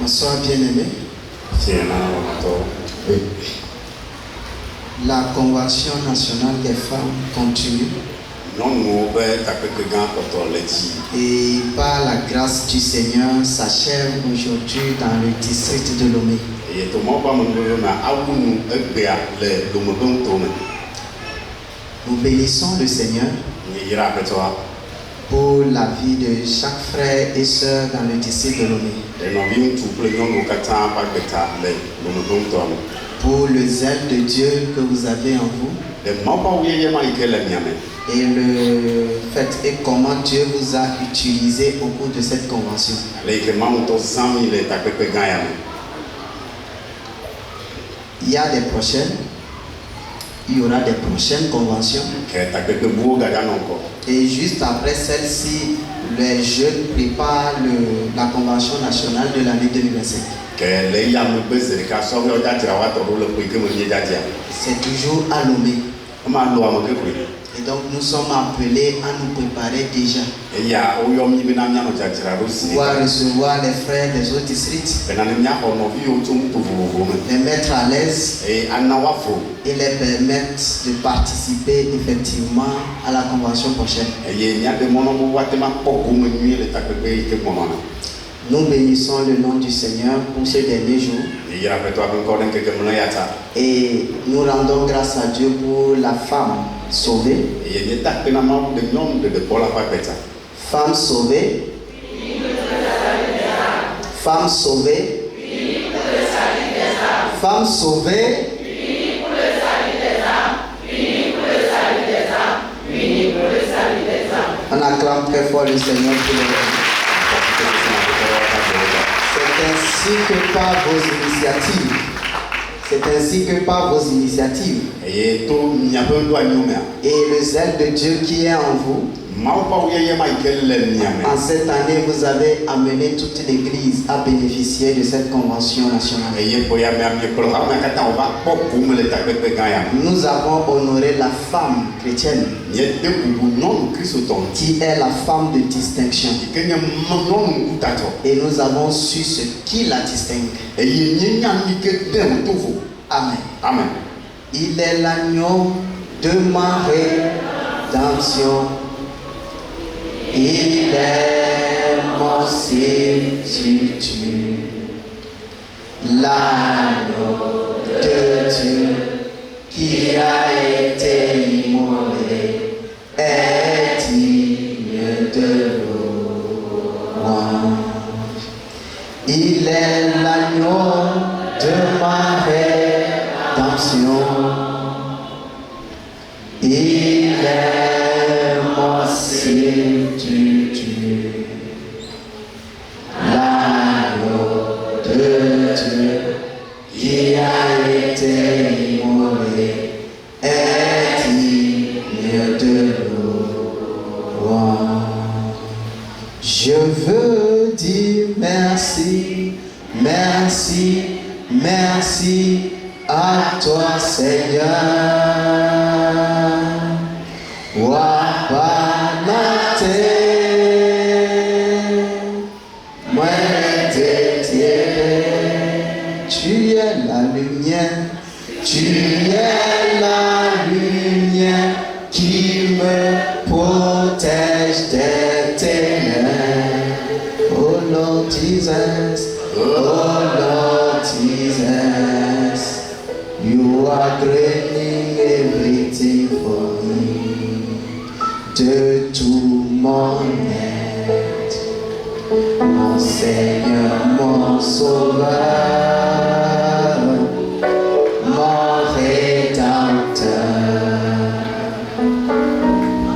Bonsoir bien-aimés. La Convention nationale des femmes continue. Et par la grâce du Seigneur, s'achève aujourd'hui dans le district de Lomé. Nous bénissons le Seigneur pour la vie de chaque frère et sœur dans le district de Lomé. Pour le zèle de Dieu que vous avez en vous. Et le fait et comment Dieu vous a utilisé au cours de cette convention. Il y a des prochaines. Il y aura des prochaines conventions. Et juste après celle-ci, les jeunes préparent la convention nationale de l'année 2025. C'est toujours à Lomé. Et donc nous sommes appelés à nous préparer déjà. Pouvoir recevoir les frères des autres districts. Les mettre à l'aise. Et les permettre de participer effectivement à la convention prochaine. Nous bénissons le nom du Seigneur pour ces derniers jours. Et nous rendons grâce à Dieu pour la femme sauvée. Femme sauvée. Femme sauvée. Femme sauvée. On acclame très fort le Seigneur pour le C'est ainsi que par vos initiatives. C'est ainsi que par vos initiatives. Et le zèle de Dieu qui est en vous. En cette année, vous avez amené toute l'Église à bénéficier de cette convention nationale. Nous avons honoré la femme chrétienne qui est la femme de distinction. Et nous avons su ce qui la distingue. Amen. Amen. Il est l'agneau de ma rédemption. Il est mon substitut. L'agneau de Dieu qui a été immolé est digne de louange. Il est l'agneau de ma rédemption. Il est mon substitut. L'agneau de Dieu qui a été immolé est digne de louange. Je veux dire merci, merci, merci à toi, Seigneur. Tu es la lumière, tu es la lumière qui me protège des ténèbres. Oh Lord Jesus, oh Lord Jesus, you are creating everything for me. De tout mon être, mon Seigneur, mon Sauveur, mon Rédempteur,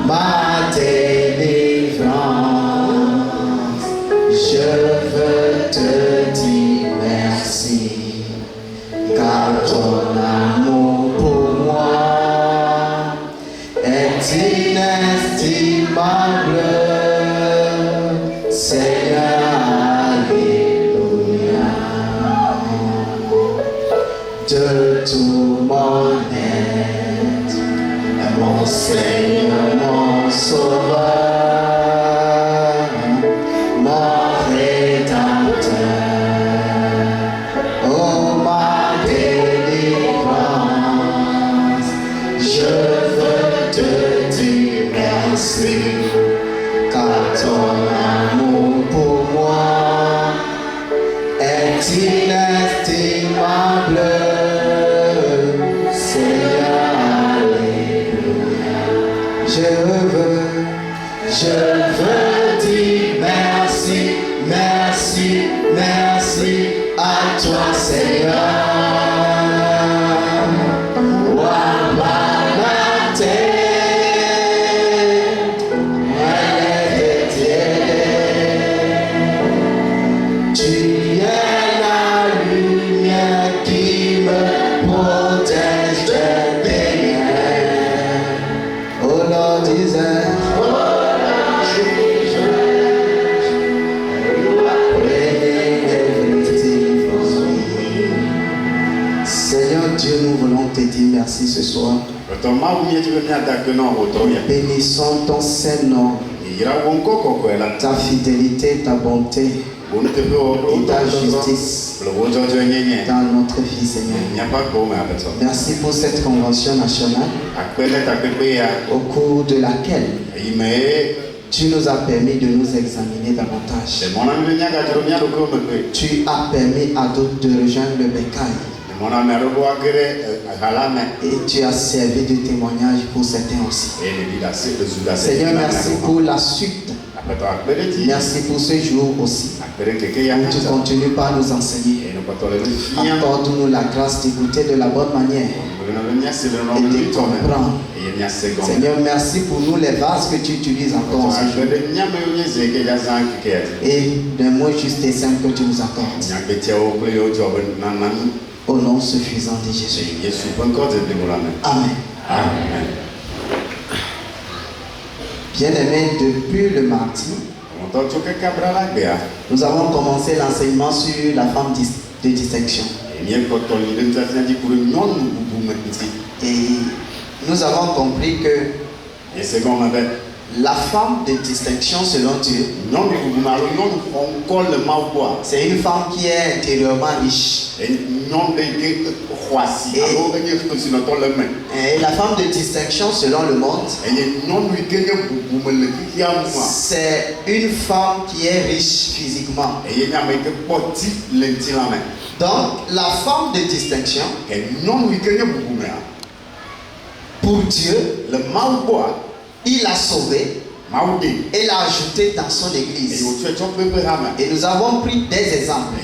ma délivrance. Je veux te dire merci, car ton amour pour moi est inestimable. Seigneur, alléluia. De tout mon être, mon Seigneur, mon Sauveur, mon Rédempteur, aimable Seigneur, alléluia. Je veux dire merci, merci, merci à toi Seigneur. Merci ce soir. Bénissons ton Saint-Nom, ta fidélité, ta bonté et ta justice dans notre vie, Seigneur. Merci pour cette convention nationale au cours de laquelle tu nous as permis de nous examiner davantage. Tu as permis à d'autres de rejoindre le bécail. Et tu as servi de témoignage pour certains aussi. Seigneur, merci pour la suite. Merci pour ce jour aussi. Tu continues par nous enseigner. Accorde-nous la grâce d'écouter de la bonne manière et de comprendre. Seigneur, merci pour nous les vases que tu utilises encore en ce jour. Et des mots justes et simples que tu nous accordes. Au nom suffisant de Jésus. Amen. Amen. Bien-aimés, depuis le mardi, nous avons commencé l'enseignement sur la femme de distinction. Et nous avons compris que la femme de distinction selon Dieu, c'est une femme qui est intérieurement riche. Et la femme de distinction selon le monde, c'est une femme qui est riche physiquement. Donc la femme de distinction, pour Dieu, il l'a sauvé et l'a ajouté dans son église. Et nous avons pris des exemples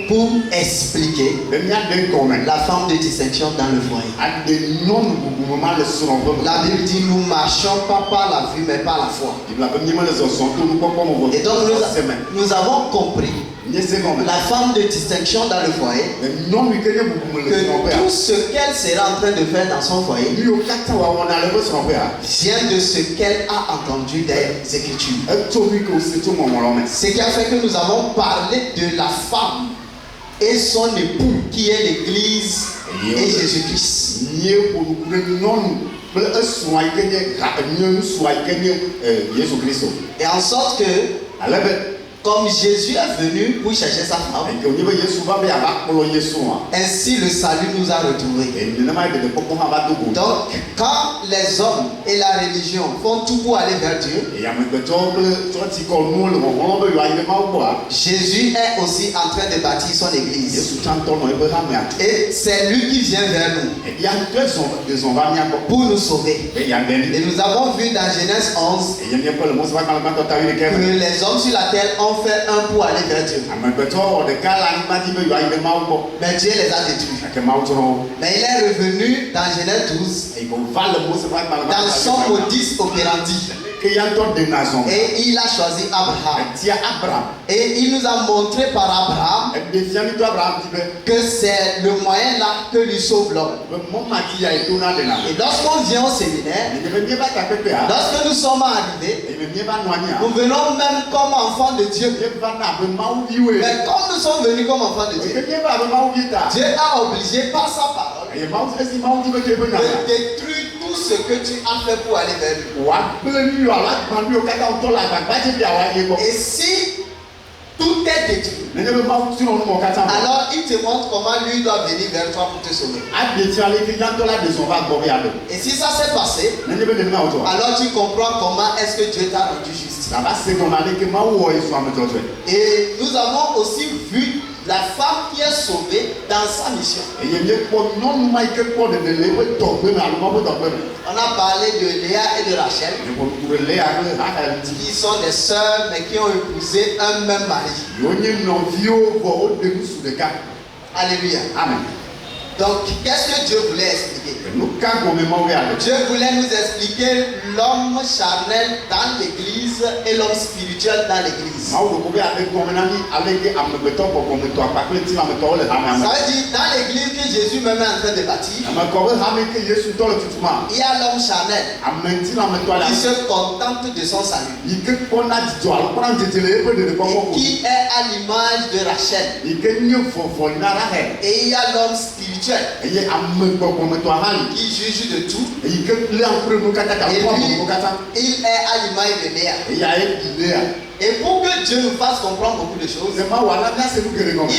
pour expliquer la femme de distinction dans le foyer. La Bible dit nous marchons pas par la vue mais par la foi. Et donc nous avons compris la femme de distinction dans le foyer, que tout ce qu'elle sera en train de faire dans son foyer vient de ce qu'elle a entendu des Écritures. Ce qui a fait que nous avons parlé de la femme et son époux qui est l'Église et Jésus-Christ. Et en sorte que comme Jésus est venu pour chercher sa femme, ainsi le salut nous a retrouvés. Donc, quand les hommes et la religion font tout pour aller vers Dieu, Jésus est aussi en train de bâtir son église. Et c'est lui qui vient vers nous pour nous sauver. Et nous avons vu dans Genèse 11 que les hommes sur la terre ont fait un pour aller vers Dieu. Mais Dieu les a détruits. Mais il est revenu dans Genèse 12 dans son modus operandi. Et il a choisi Abraham. Et il nous a montré par Abraham que c'est le moyen là que lui sauve l'homme. Et lorsqu'on vient au séminaire, lorsque nous sommes arrivés, nous venons même comme enfants de Dieu. Mais comme nous sommes venus comme enfants de Dieu, Dieu a obligé par sa parole de détruire tout ce que tu as fait pour aller vers lui. Et si tout est détruit, alors il te montre comment lui doit venir vers toi pour te sauver. Et si ça s'est passé, alors tu comprends comment est-ce que Dieu t'a rendu juste. Et nous avons aussi vu la femme qui est sauvée dans sa mission. On a parlé de Léa et de Rachel, qui sont des sœurs mais qui ont épousé un même mari. Alléluia. Amen. Donc, qu'est-ce que Dieu voulait expliquer? Dieu voulait nous expliquer l'homme charnel dans l'église et l'homme spirituel dans l'église. Ça veut dire, dans l'église que Jésus même est en train de bâtir, il y a l'homme charnel qui se contente de son salut, et qui est à l'image de Rachel. Et il y a l'homme spirituel qui juge de tout. Et lui, il est à l'image de Léa. Et pour que Dieu nous fasse comprendre beaucoup de choses, il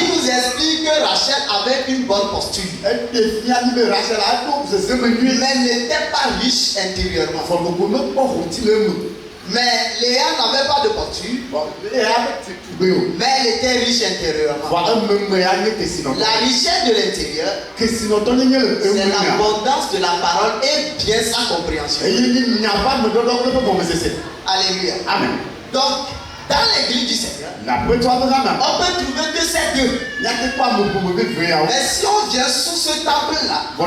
nous explique que Rachel avait une bonne posture, mais n'était pas riche intérieurement. Mais Léa n'avait pas de posture, mais elle était riche intérieurement. La richesse de l'intérieur, c'est l'abondance de la parole et bien sa compréhension. Alléluia. Amen. Donc, dans l'église du Seigneur, on peut trouver que c'est deux. Mais si on vient sous ce temple-là, il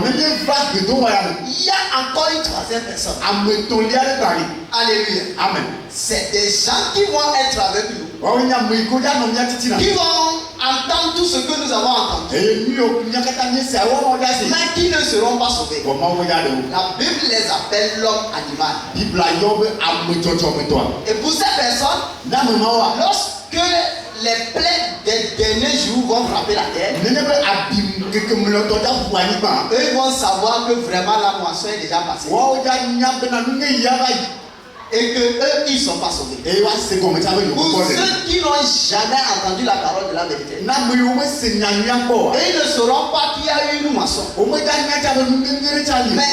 y a encore une troisième personne. Alléluia. Amen. C'est des gens qui vont être avec nous, qui vont entendre tout ce que nous avons entendu, mais qui ne seront pas sauvés. La Bible les appelle l'homme animal. Et pour ces personnes, lorsque les plaies des derniers jours vont frapper la terre, eux vont savoir que vraiment la moisson est déjà passée. Et que eux, ils ne sont pas sauvés. Pour ceux qui n'ont jamais entendu la parole de la vérité, et ils ne sauront pas qu'il y a eu une moisson. Mais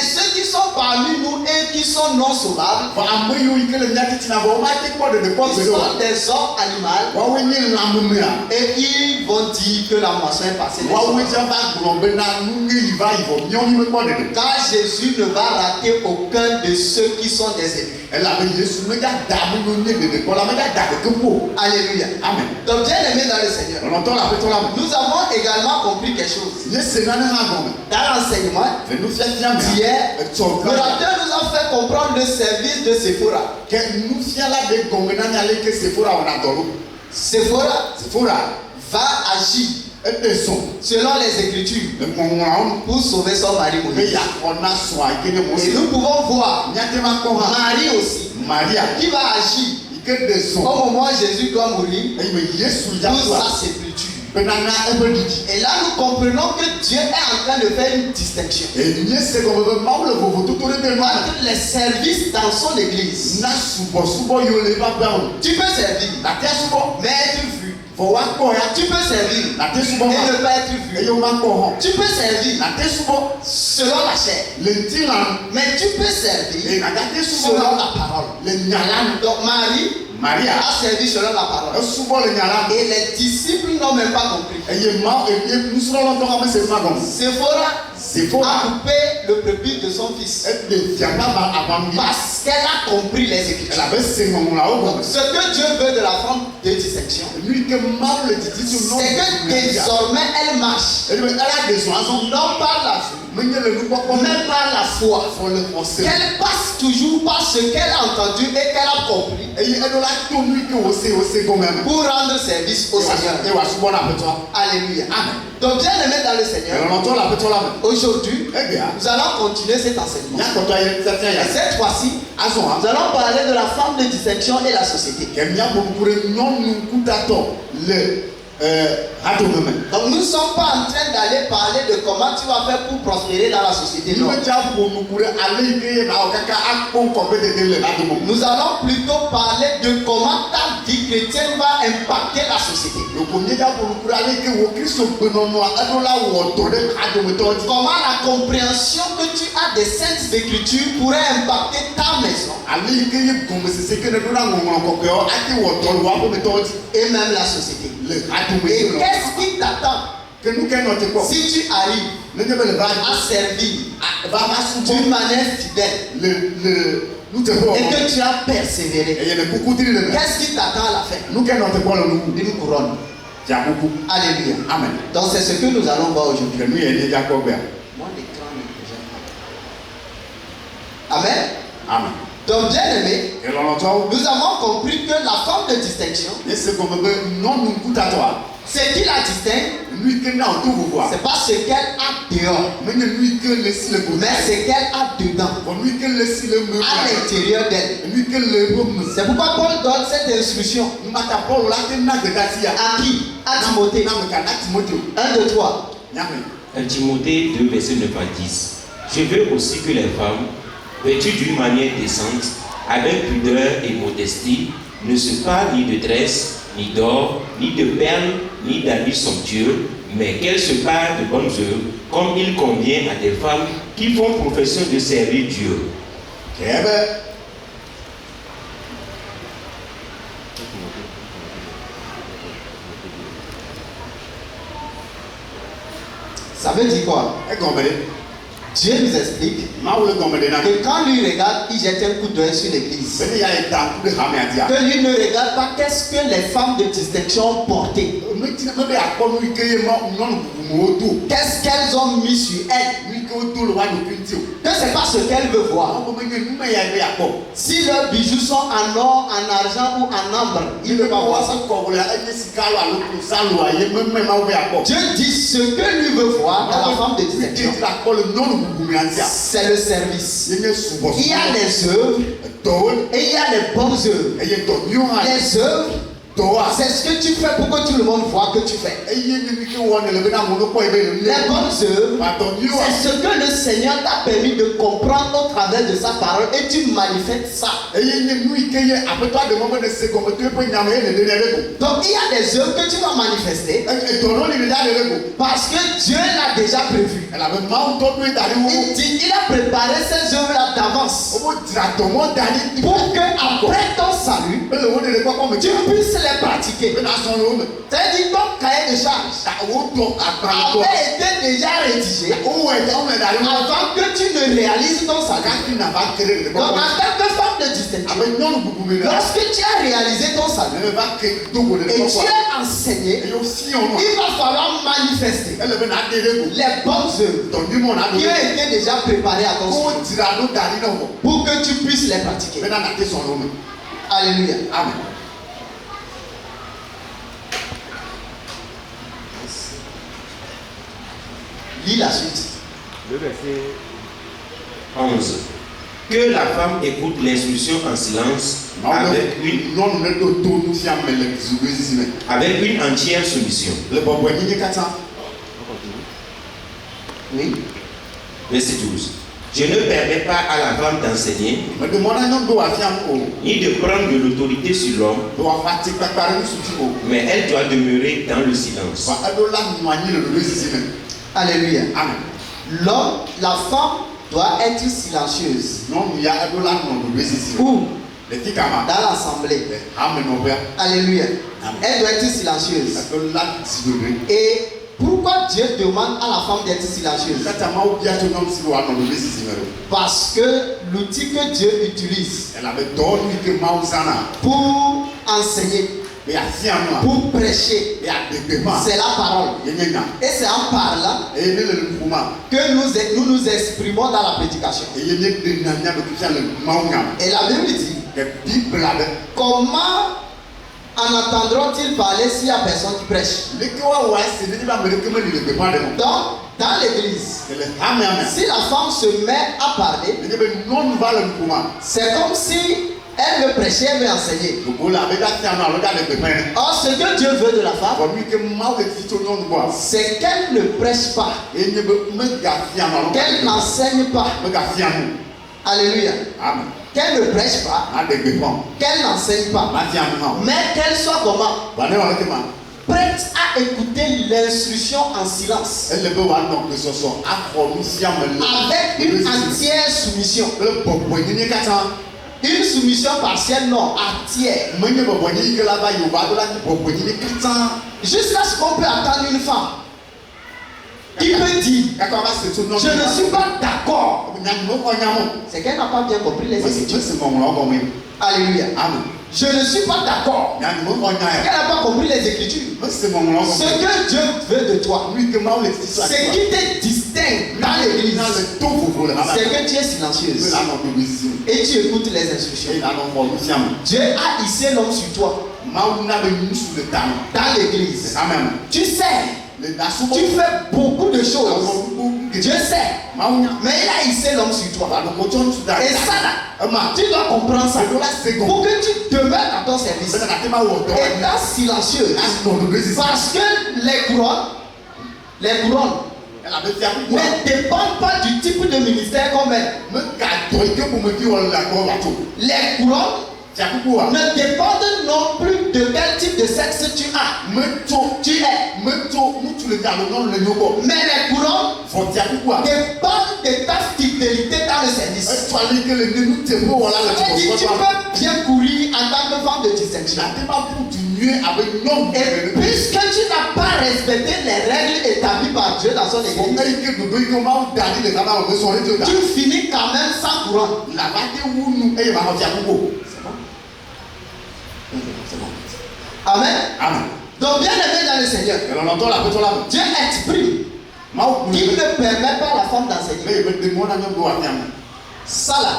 ceux qui sont parmi nous et qui sont non sauvables, ils sont des hommes animaux, et ils vont dire que la moisson est passée. Car Jésus ne va rater aucun de ceux qui sont des élus. Alléluia. Amen. Donc, bien aimé dans le Seigneur, nous avons également compris quelque chose. Dans l'enseignement d'hier, l'orateur nous a fait comprendre le service de Sephora. Sephora va agir selon les Écritures pour sauver son mari Moïse. Et nous pouvons voir Marie aussi, qui va agir au moment où Jésus doit mourir pour sa sépulture. Et là nous comprenons que Dieu est en train de faire une distinction entre les services dans son église. Tu peux servir, mais être vu. Tu peux servir et ne pas être vu. Tu peux servir selon la chair, mais tu peux servir selon la parole. Donc Marie a servi selon la parole. Et les disciples n'ont même pas compris. Sephora a coupé le peuple de son fils parce qu'elle a compris les Écritures. Donc, ce que Dieu veut de la femme de distinction, c'est que désormais elle marche non par la vue, mais par la foi. Qu'elle passe toujours par ce qu'elle a entendu et qu'elle a compris pour rendre service au Seigneur. Alléluia. Donc, bien aimé dans le Seigneur, aujourd'hui, nous allons continuer cet enseignement. Et cette fois-ci, nous allons parler de la femme de distinction et la société. Donc nous ne sommes pas en train d'aller parler de comment tu vas faire pour prospérer dans la société. Non. Nous allons plutôt parler de comment ta vie chrétienne va impacter la société. Comment la compréhension que tu as des saintes écritures pourrait impacter ta maison. Et même la société. Et qu'est-ce qui t'attend si tu arrives à servir d'une manière fidèle et que tu as persévéré? Qu'est-ce qui t'attend à la fin? Une couronne. Alléluia. Amen. Donc c'est ce que nous allons voir aujourd'hui. Amen. Amen. Donc bien aimé, nous avons compris que la forme de distinction, ce qui la distingue, c'est pas ce qu'elle a dehors, mais ce qu'elle a dedans, à l'intérieur d'elle. C'est pourquoi Paul donne cette instruction. À qui? À Timothée. 1, 2, 3. 1 Timothée 2, verset 9 à 10. Je veux aussi que les femmes, vêtues d'une manière décente, avec pudeur et modestie, ne se parlent ni de tresse, ni d'or, ni de perles, ni d'habits somptueux, mais qu'elles se parlent de bonnes œuvres, comme il convient à des femmes qui font profession de servir Dieu. Ça veut dire quoi? Dieu nous explique que quand lui regarde, il jette un coup d'œil sur l'église. Que lui ne regarde pas qu'est-ce que les femmes de distinction ont porté. Qu'est-ce qu'elles ont mis sur elles. Que c'est pas ce qu'elle veut voir. Si leurs bijoux sont en or, en argent ou en ambre, il ne veut pas voir ça. Dieu dit ce que lui veut voir dans la femme de distinction, c'est le service. Il y a les œuvres et il y a les bonnes œuvres. Les œuvres, c'est ce que tu fais pour que tout le monde voit que tu fais. Les bonnes œuvres, c'est ce que le Seigneur t'a permis de comprendre au travers de sa parole et tu manifestes ça. Donc il y a des œuvres que tu vas manifester parce que Dieu l'a déjà prévu. Il dit, il a préparé ces œuvres-là d'avance pour que après ton salut, tu puisses les pratiquer. C'est-à-dire ton cahier de charge avait été déjà rédigé avant que tu ne réalises ton salut. Donc en tant que femme de distinction, lorsque tu as réalisé ton salut et tu as enseigné, il va falloir manifester les bonnes œuvres qui ont été déjà préparées à ton salut pour que tu puisses les pratiquer. Alléluia. Amen. Lis la suite. Le verset 11. Que la femme écoute l'instruction en silence avec une entière soumission. Oui. Verset 12. Je ne permets pas à la femme d'enseigner, ni de prendre de l'autorité sur l'homme, mais elle doit demeurer dans le silence. Alléluia. L'homme, la femme doit être silencieuse. Où? Dans l'assemblée. Alléluia. Elle doit être silencieuse. Et pourquoi Dieu demande à la femme d'être silencieuse? Parce que l'outil que Dieu utilise pour enseigner, pour prêcher, c'est la parole. Et c'est en parlant que nous nous exprimons dans la prédication. Et la Bible dit, comment en entendront-ils parler s'il n'y a personne qui prêche? Donc, dans l'église, si la femme se met à parler, c'est comme si elle veut prêcher, elle veut enseigner. Or, ce que Dieu veut de la femme, c'est qu'elle ne prêche pas, qu'elle n'enseigne pas. Alléluia. Qu'elle ne prêche pas, qu'elle n'enseigne pas, mais qu'elle soit comment? Prête à écouter l'instruction en silence, avec une entière soumission. Une soumission partielle, non, entière. Jusqu'à ce qu'on peut attendre une femme qui peut dire, je ne suis pas d'accord. C'est qu'elle n'a pas bien compris les Écritures. Alléluia. Amen. Je ne suis pas d'accord. Elle n'a pas compris les Écritures. Ce que Dieu veut de toi, c'est qu'il te distingue dans l'église. C'est que tu es silencieuse et tu écoutes les instructions. Dieu a hissé l'homme sur toi dans l'église. Tu sais, tu fais beaucoup de choses. Dieu sait, mais il a hissé l'homme sur toi. Et ça, tu dois comprendre ça pour que tu demeures dans ton service. Étant silencieuse. Parce que les couronnes ne dépendent pas du type de ministère qu'on met. Les couronnes ne dépendent non plus de quel type de sexe tu as. Tu es. Mais les couronnes dépendent de ta fidélité dans le service. Tu peux bien courir en tant que femme de distinction. Et puisque tu n'as pas respecté les règles établies par Dieu dans son église, tu finis quand même sans couronne. Amen. Amen. Donc bien aimé dans le Seigneur, Dieu exprime qu'il ne permet pas à la femme d'enseigner. Ça là,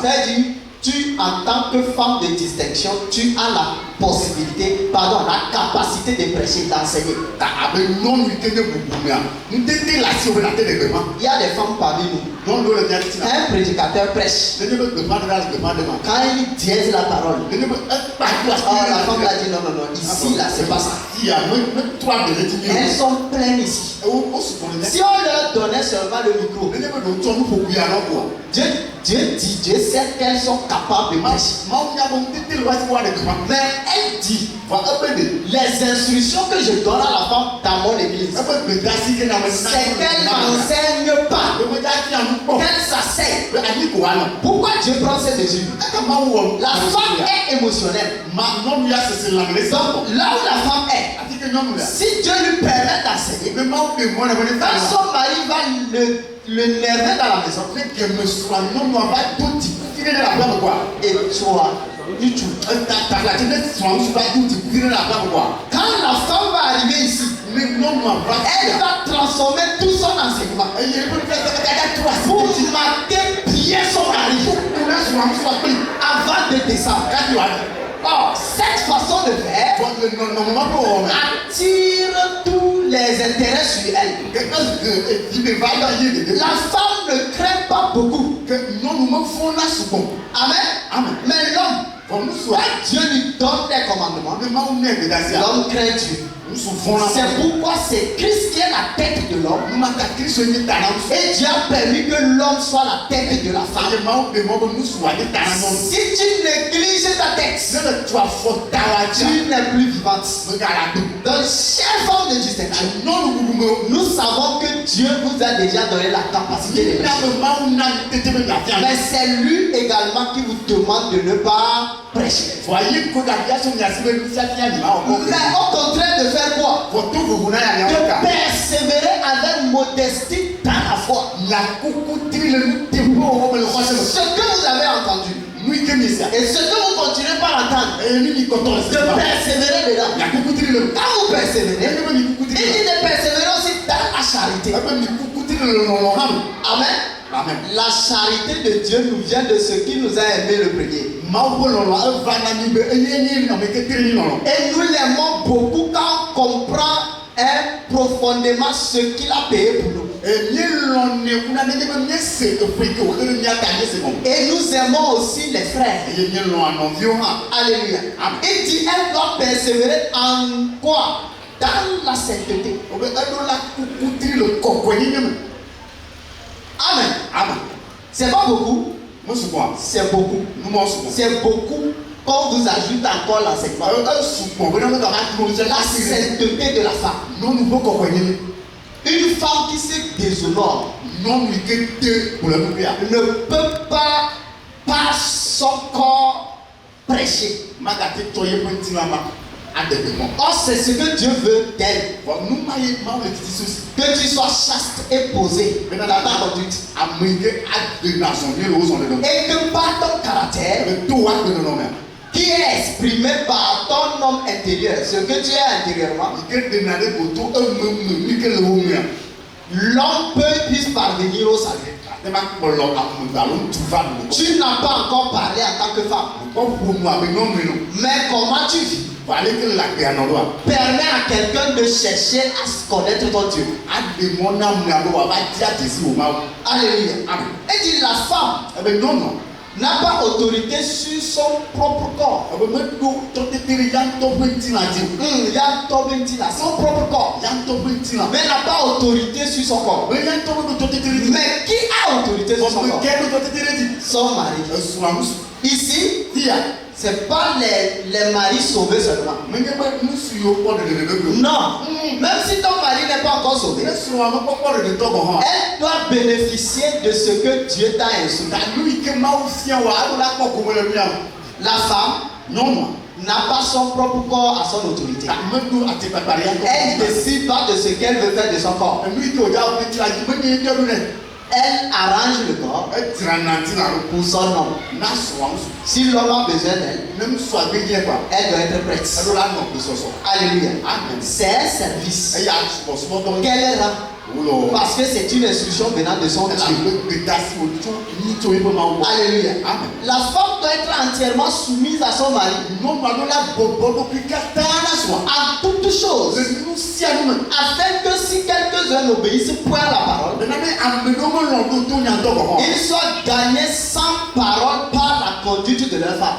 c'est-à-dire, tu en tant que femme de distinction, tu as la possibilité, la capacité de prêcher, d'enseigner. Il y a des femmes parmi nous. Un prédicateur prêche. Quand il dièse la parole, la femme a dit non, ici là, c'est pas ça. Elles sont pleines ici. Si on leur donnait seulement le micro, Dieu sait qu'elles sont capables de prêcher. Mais elle dit, les instructions que je donne à la femme dans mon église, c'est qu'elle n'enseigne pas, qu'elle s'asseye. Pourquoi Dieu prend cette mesure? La femme est émotionnelle. Donc là où la femme est, si Dieu lui permet d'enseigner, quand son mari va le nerver dans la maison, et toi, quand la femme va arriver ici, elle va transformer tout son enseignement pour marquer bien son mari avant de descendre. Or, cette façon de faire attire tous les intérêts sur elle. La femme ne craint pas beaucoup. Amen. Mais l'homme, quand Dieu lui donne des commandements, l'homme craint Dieu. C'est pourquoi c'est Christ qui est la tête de l'homme. Et Dieu a permis que l'homme soit la tête de la femme. Si tu négliges ta tête, tu n'es plus vivante. Donc, chère femme de distinction, nous savons que Dieu vous a déjà donné la capacité de prêcher. Mais c'est lui également qui vous demande de ne pas prêcher. Mais au contraire de faire quoi? De persévérer avec modestie dans la foi. Ce que vous avez entendu et ce que vous continuez par entendre, de persévérer dedans. Quand vous persévérez, il dit de persévérer aussi dans la charité. Amen. Amen. La charité de Dieu nous vient de ce qui nous a aimé le premier. Et nous l'aimons beaucoup quand on comprend profondément ce qu'il a payé pour nous. Et nous aimons aussi les frères. Alléluia. Il dit elle doit persévérer en quoi? Dans la sainteté. Amen. Amen. C'est pas beaucoup. C'est beaucoup. C'est beaucoup. Quand vous ajoutez encore l'enseignement, la sainteté de la femme. Une femme qui se déshonore ne peut pas, par son corps prêché. Or, c'est ce que Dieu veut d'elle. Que tu sois chaste et posé dans ta conduite. Et que par ton caractère, qui est exprimé par ton homme intérieur, ce que tu es intérieurement, l'homme puisse parvenir au salut. Tu n'as pas encore parlé en tant que femme. Mais comment tu vis permet à quelqu'un de chercher à se connaître ton Dieu. Alléluia. Et dit la femme n'a pas autorité sur son propre corps. Son propre corps. Mais n'a pas autorité sur son corps. Mais qui a autorité sur son corps? Son mari. Ici, c'est pas les maris sauvés seulement. Non. Même si ton mari n'est pas encore sauvé, elle doit bénéficier de ce que Dieu t'a instruit. La femme n'a pas son propre corps à son autorité. Elle décide pas de ce qu'elle veut faire de son corps. Elle arrange le corps pour son homme. Si l'homme a besoin d'elle, elle doit être prête. Alléluia. C'est un service qu'elle rend. Parce que c'est une instruction venant de son Dieu. Alléluia. La femme doit être entièrement soumise à son mari à toutes choses, afin que si quelques-uns n'obéissent point à la parole, ils soient gagnés sans parole par la conduite de leur femme.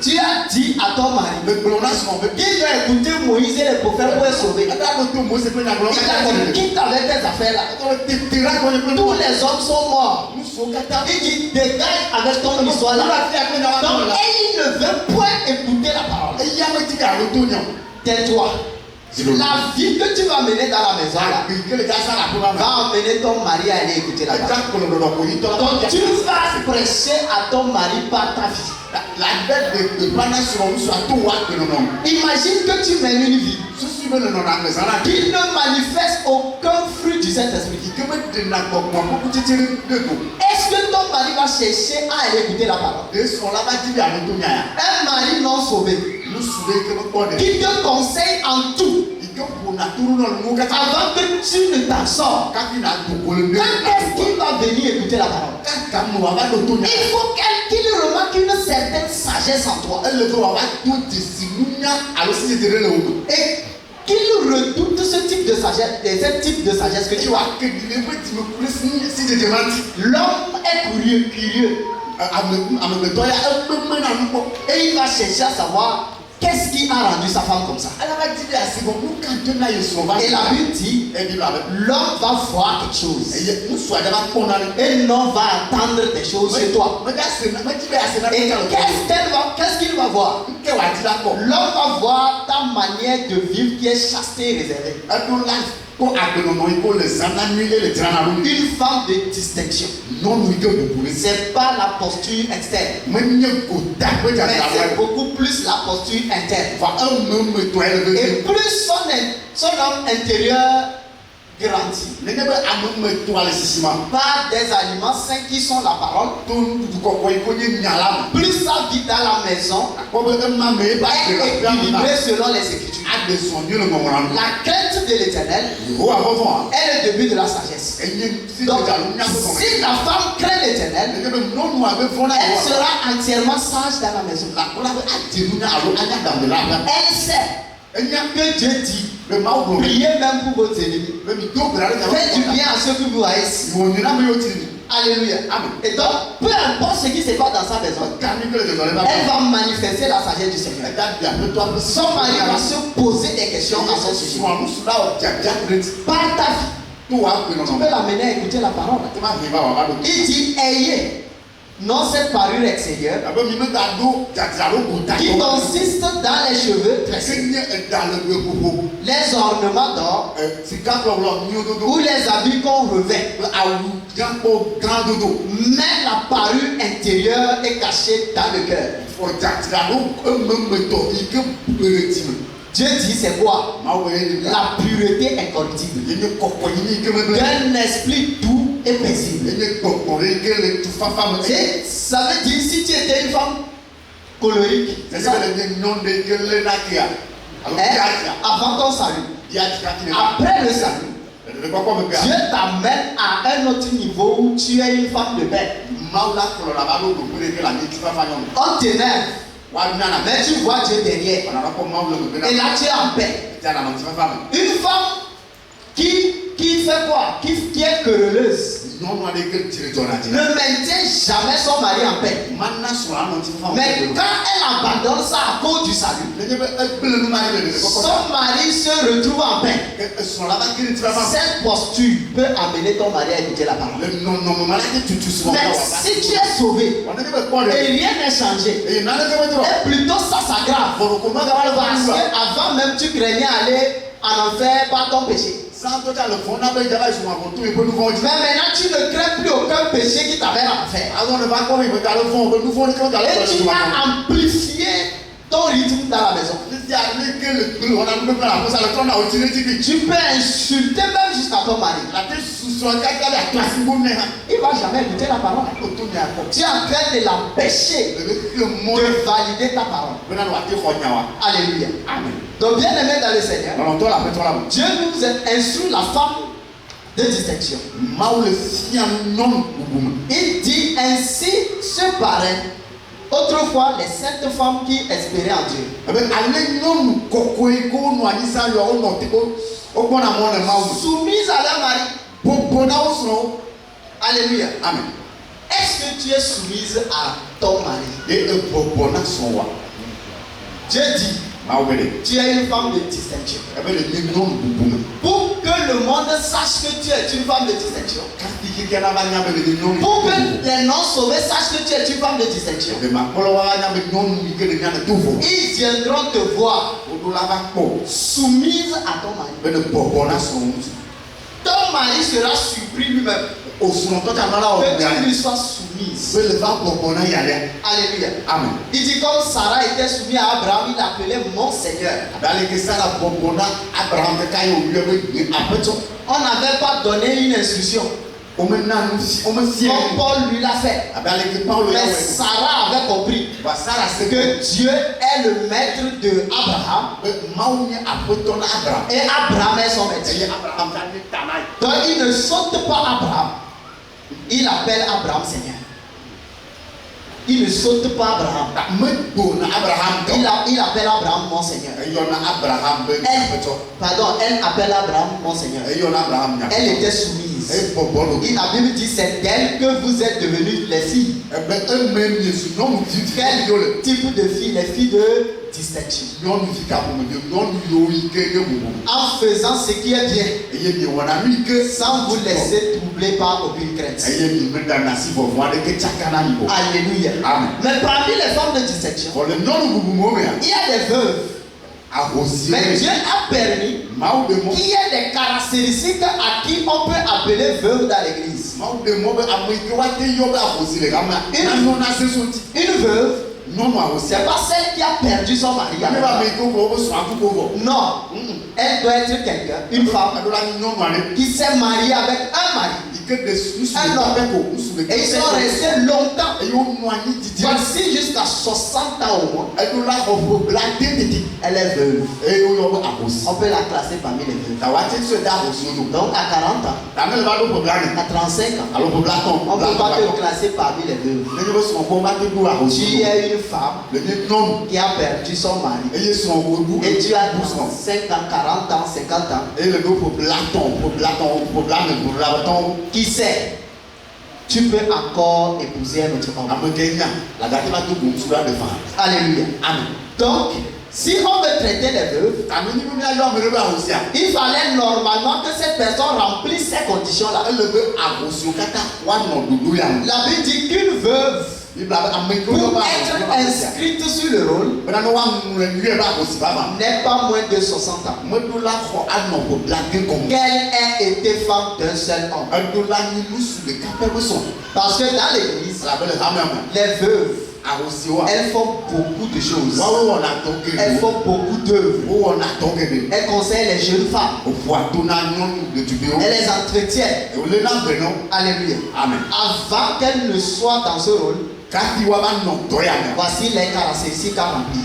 Tu as dit à ton mari qu'il doit écouter Moïse et les prophètes pour être sauvé. Il a dit, quitte avec tes affaires là. Tous les hommes sont morts. Il dit, dégage avec ton histoire là. Donc, il ne veut point écouter la parole. Tais-toi. La vie que tu vas mener dans la maison là, va emmener ton mari à aller écouter la parole. Donc, tu vas prêcher à ton mari par ta vie. Imagine que tu mènes une vie qui ne manifeste aucun fruit du Saint-Esprit. Est-ce que ton mari va chercher à aller écouter la parole? Un mari non sauvé qui te conseille en tout avant que tu ne t'en sors. Quand est-ce qu'il va venir écouter la parole? Il faut qu'il remarque une certaine sagesse en toi. Et qu'il redoute ce type de sagesse que tu as. L'homme est curieux. Et il va chercher à savoir qu'est-ce qui a rendu sa femme comme ça. Et la Bible dit, l'homme va voir quelque chose. Et l'homme va attendre des choses chez toi. Et qu'est-ce qu'il va voir? L'homme va voir ta manière de vivre qui est chasteté et réservée. Une femme de distinction. C'est pas la posture externe, mais c'est beaucoup plus la posture interne. Et plus son homme intérieur grandit par des aliments sains qui sont la parole, plus sa vie dans la maison est équilibrée selon les Écritures. La crainte de l'Éternel est le début de la sagesse. Donc, si la femme craint l'Éternel, elle sera entièrement sage dans la maison. Elle sait que Dieu dit, priez même pour vos ennemis. Faites du bien à ceux qui vous haïssent. Alléluia. Et donc, peu importe ce qui se passe dans sa maison, elle va manifester la sagesse du Seigneur. Son mari va se poser des questions à son sujet. Par ta vie, tu peux l'amener à écouter la parole. Il dit, ayez Non, cette parure extérieure qui consiste dans les cheveux tressés, les ornements d'or ou les habits qu'on revêt. Mais la parure intérieure est cachée dans le cœur. Dieu dit c'est quoi? La pureté incorruptible d'un esprit doux et paisible. Ça veut dire si tu étais une femme colérique, avant ton salut, après le salut, Dieu t'amène à un autre niveau où tu es une femme de paix. On t'énerve, mais tu vois Dieu derrière. Et là tu es en paix. Une femme qui fait quoi? Qui est querelleuse ne maintient jamais son mari en paix. Mais quand elle abandonne ça à cause du salut, son mari se retrouve en paix. Cette posture peut amener ton mari à écouter la parole. Mais si tu es sauvé et rien n'est changé, et plutôt ça s'aggrave, parce qu'avant même tu craignais aller en enfer par ton péché. Mais maintenant tu ne crains plus aucun péché qui t'avait en enfer. Et tu vas amplifier ton rythme dans la maison. Tu peux insulter même jusqu'à ton mari. Il ne va jamais écouter la parole. Tu es en train de l'empêcher de valider ta parole. Alléluia. Amen. Donc bien aimé dans le Seigneur, Dieu nous instruit la femme de distinction. Il dit ainsi se paraît autrefois les saintes femmes qui espéraient en Dieu. Soumises à leur mari. Alléluia. Amen. Est-ce que tu es soumise à ton mari? Dieu dit tu es une femme de distinction. Pour que le monde sache que tu es une femme de distinction. Pour que les non-sauvés sachent que tu es une femme de distinction. Ils viendront te voir soumise à ton mari. Ton mari sera surpris lui-même que tu lui sois soumise. Alléluia. Amen. Il dit comme Sarah était soumise à Abraham, il l'appelait mon Seigneur. On n'avait pas donné une instruction. Comme Paul lui l'a fait. Mais Sarah avait compris que Dieu est le maître de Abraham. Et Abraham est son maître. Donc il ne saute pas Abraham. Il appelle Abraham Seigneur. Il ne saute pas Abraham. Il appelle Abraham mon Seigneur. Elle appelle Abraham mon Seigneur. Elle était soumise. Et la Bible dit c'est d'elle que vous êtes devenus les filles. Quel type de filles? Les filles de distinction. En faisant ce qui est bien, sans vous laisser troubler par aucune crainte. Alléluia. Amen. Mais parmi les femmes de distinction, il y a des veuves. Mais Dieu a permis qu'il y ait des caractéristiques à qui on peut appeler veuve dans l'église. Une veuve, c'est pas celle qui a perdu son mari. Non, elle doit être quelqu'un, une femme qui s'est mariée avec un mari. Un homme. Et ils sont restés longtemps. Voici jusqu'à 60 ans au moins. Elle est veuve. On peut la classer parmi les veuves. Donc à 40 ans, à 35 ans, on ne peut pas te classer parmi les veuves. Tu es une femme qui a perdu son mari. Et tu as 35 ans, 40 ans, 50 ans. Qui sait? Tu peux encore épouser un autre homme. Alléluia. Amen. Donc, Si on veut traiter les veuves, il fallait normalement que cette personne remplisse ces conditions-là. La Bible dit qu'une veuve, pour être inscrite sur le rôle, n'est pas moins de 60 ans. Qu'elle ait été femme d'un seul homme. Parce que dans l'église, les veuves, elles font beaucoup de choses. Elles font beaucoup d'œuvres. Elles conseillent les jeunes femmes. Elles les entretiennent. Alléluia. Amen. Avant qu'elles ne soient dans ce rôle, voici les caractéristiques à remplir.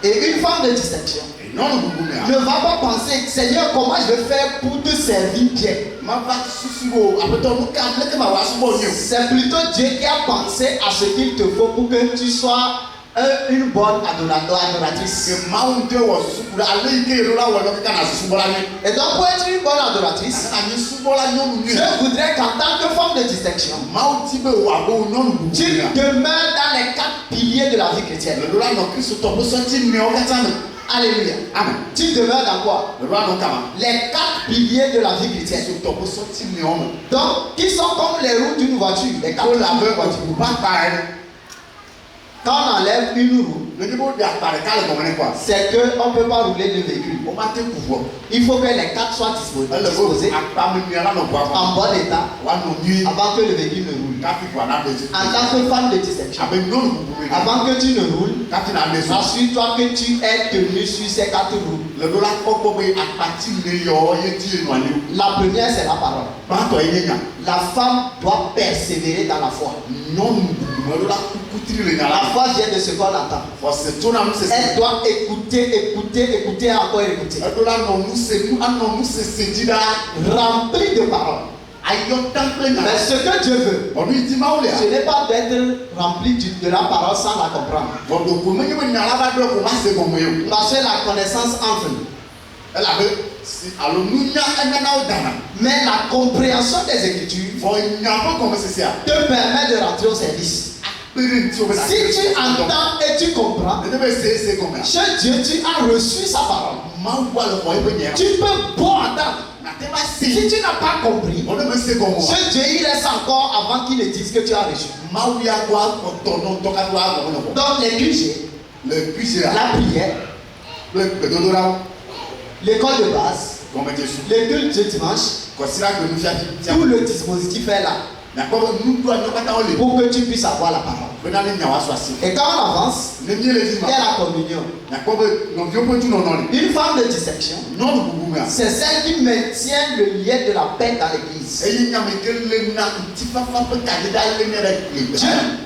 Et une femme de distinction ne va pas penser, Seigneur, comment je vais faire pour te servir bien. C'est plutôt Dieu qui a pensé à ce qu'il te faut pour que tu sois une bonne adoratrice. Et donc pour être une bonne adoratrice, je voudrais qu'en tant que femme de distinction, tu demeures dans les 4 piliers de la vie chrétienne. Alléluia. Amen. Tu demeures dans quoi? Les 4 piliers de la vie chrétienne. Donc, qui sont comme les roues d'une voiture. Les 4 piliers d'une voiture. Quand on enlève une roue, c'est qu'on ne peut pas rouler le véhicule. Il faut que les 4 soient disposés en bon état avant que le véhicule ne roule. En tant que femme de distinction, avant que tu ne roules, assure-toi que tu es tenu sur ces 4 roues. La première, c'est la parole. La femme doit persévérer dans la foi. La foi vient de ce qu'on entend. Elle doit écouter, écouter, encore écouter. Remplie de paroles. Mais ce que Dieu veut, ce n'est pas d'être rempli de la parole sans la comprendre. Parce que la connaissance entre. Mais la compréhension des Écritures te permet de rentrer au service. Si tu entends et tu comprends, chez Dieu tu as reçu sa parole. Tu peux bon entendre. Si tu n'as pas compris, chez Dieu il reste encore avant qu'il ne dise que tu as reçu. Donc les QG, la prière, l'école de base, les cultes de dimanche, tout le dispositif est là. Pour que tu puisses avoir la parole. Et quand on avance, il y a la communion. Une femme de distinction, c'est celle qui maintient le lien de la paix dans l'église.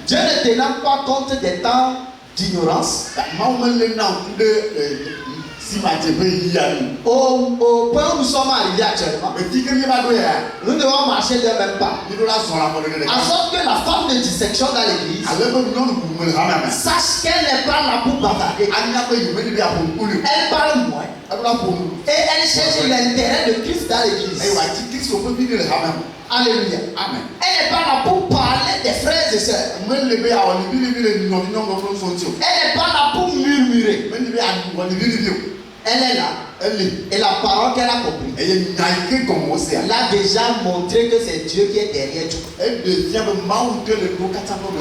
Dieu ne tenant pas compte des temps d'ignorance, au point où nous sommes arrivés actuellement, nous devons marcher d'un même pas. En sorte que la femme de distinction dans l'église sache qu'elle n'est pas là pour bavarder. Elle parle moins. Et elle cherche l'intérêt de Christ dans l'église. Alléluia. Amen. Elle n'est pas là pour parler des frères et sœurs. Elle n'est pas là pour murmurer. Elle est là. Et la parole qu'elle a compris, elle a déjà montré que c'est Dieu qui est derrière tout.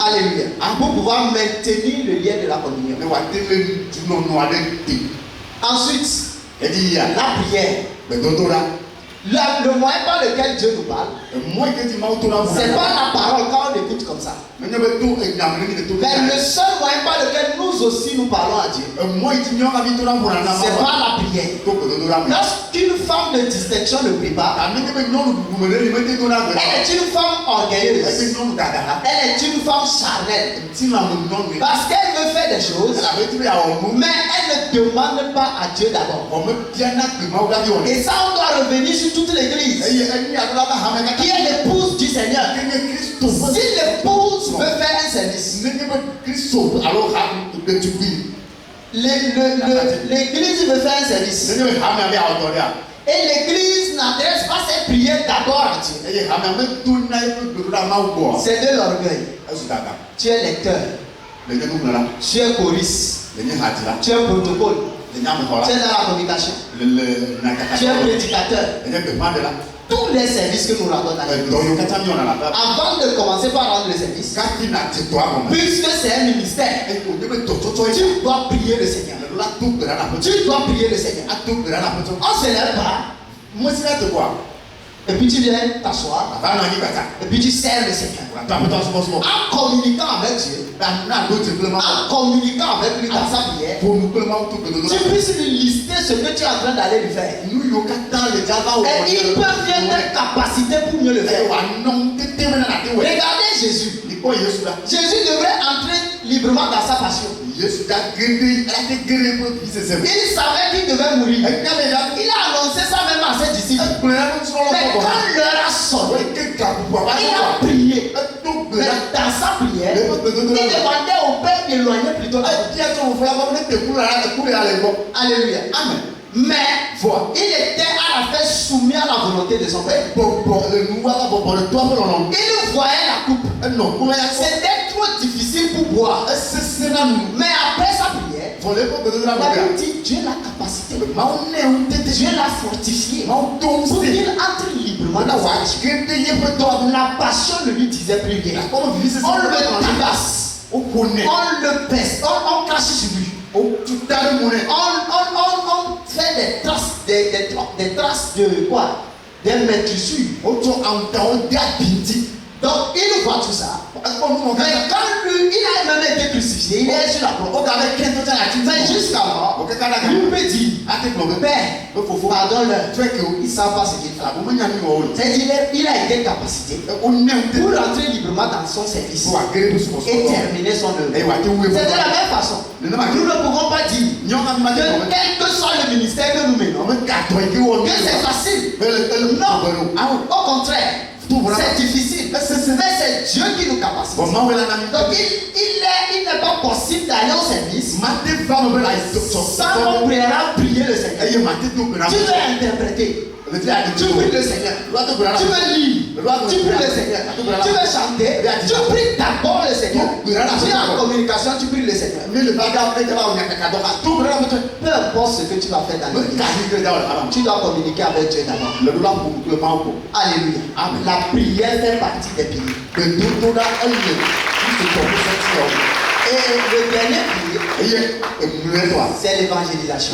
Alléluia. Pour pouvoir maintenir le lien de la communion. Ensuite, la prière. Le moyen par lequel Dieu nous parle, c'est pas la parole quand on écoute comme ça. Mais le seul moyen par lequel nous aussi nous parlons à Dieu, c'est pas la prière. Lorsqu'une femme de distinction ne prie pas, elle est une femme orgueilleuse. Elle est une femme charnelle. Parce qu'elle veut faire des choses, mais elle ne demande pas à Dieu d'abord. Et ça, on doit revenir sur toute l'église qui est l'épouse du Seigneur. Si l'épouse veut faire un service, l'église veut faire un service, et l'église n'adresse pas ses prières d'abord à Dieu, c'est de l'orgueil. Tu es lecteur. Tu es choriste. Tu es protocole. Tu es dans la communication. Tu es prédicateur. Tous les services que nous rendons à l'église. Avant de commencer par rendre le service, puisque c'est un ministère, tu dois prier le Seigneur. Tu dois prier le Seigneur. On se lève pas. Et puis tu viens t'asseoir. Et puis tu sers le Seigneur. En communiquant avec Dieu, en communiquant avec lui dans sa prière, tu puisses lui lister ce que tu es en train d'aller lui faire. Et il peut bien être capacité pour mieux le faire. Regardez Jésus. Jésus devrait entrer librement dans sa passion. Il savait qu'il devait mourir. Il a annoncé ça même à ses disciples. Mais quand l'heure a sonné, il a prié. Mais dans sa prière, il demandait au Père d'éloigner plutôt la Alléluia. Amen. Mais il était à la fin soumis à la volonté de son Père. Il voyait la coupe. C'était trop difficile pour boire. Mais après sa prière, il dit Dieu l'a capacité. Dieu l'a fortifié pour qu'il entre librement dans sa passion. La passion ne lui disait plus rien. On le tabasse. On le pèse. On crache sur lui. On fait des traces de quoi? Des maîtrissures. Donc il voit tout ça. Mais quand lui, il a même été crucifié, il est sur la croix. Mais jusqu'à mort, lui peut dire Père, pardonne-leur. Ils ne savent pas ce qu'ils font. C'est-à-dire il a été capacité pour rentrer librement dans son service et terminer son œuvre. C'est de la même façon. Nous ne pouvons pas dire que quel que soit le ministère que nous menons, que c'est facile. Non, au contraire. C'est difficile, mais c'est Dieu qui nous capacite. Donc il n'est pas possible d'aller au service sans qu'on prier le Seigneur. Tu veux interpréter, tu pries le Seigneur. Tu veux lire, tu pries le Seigneur. Tu veux chanter, tu pries d'abord le Seigneur. Tu es en communication, tu pries le Seigneur. Peu importe ce que tu vas faire dans le vie, tu dois communiquer avec Dieu d'abord. Alléluia. La prière fait partie des piliers. Et le dernier pilier, c'est l'évangélisation.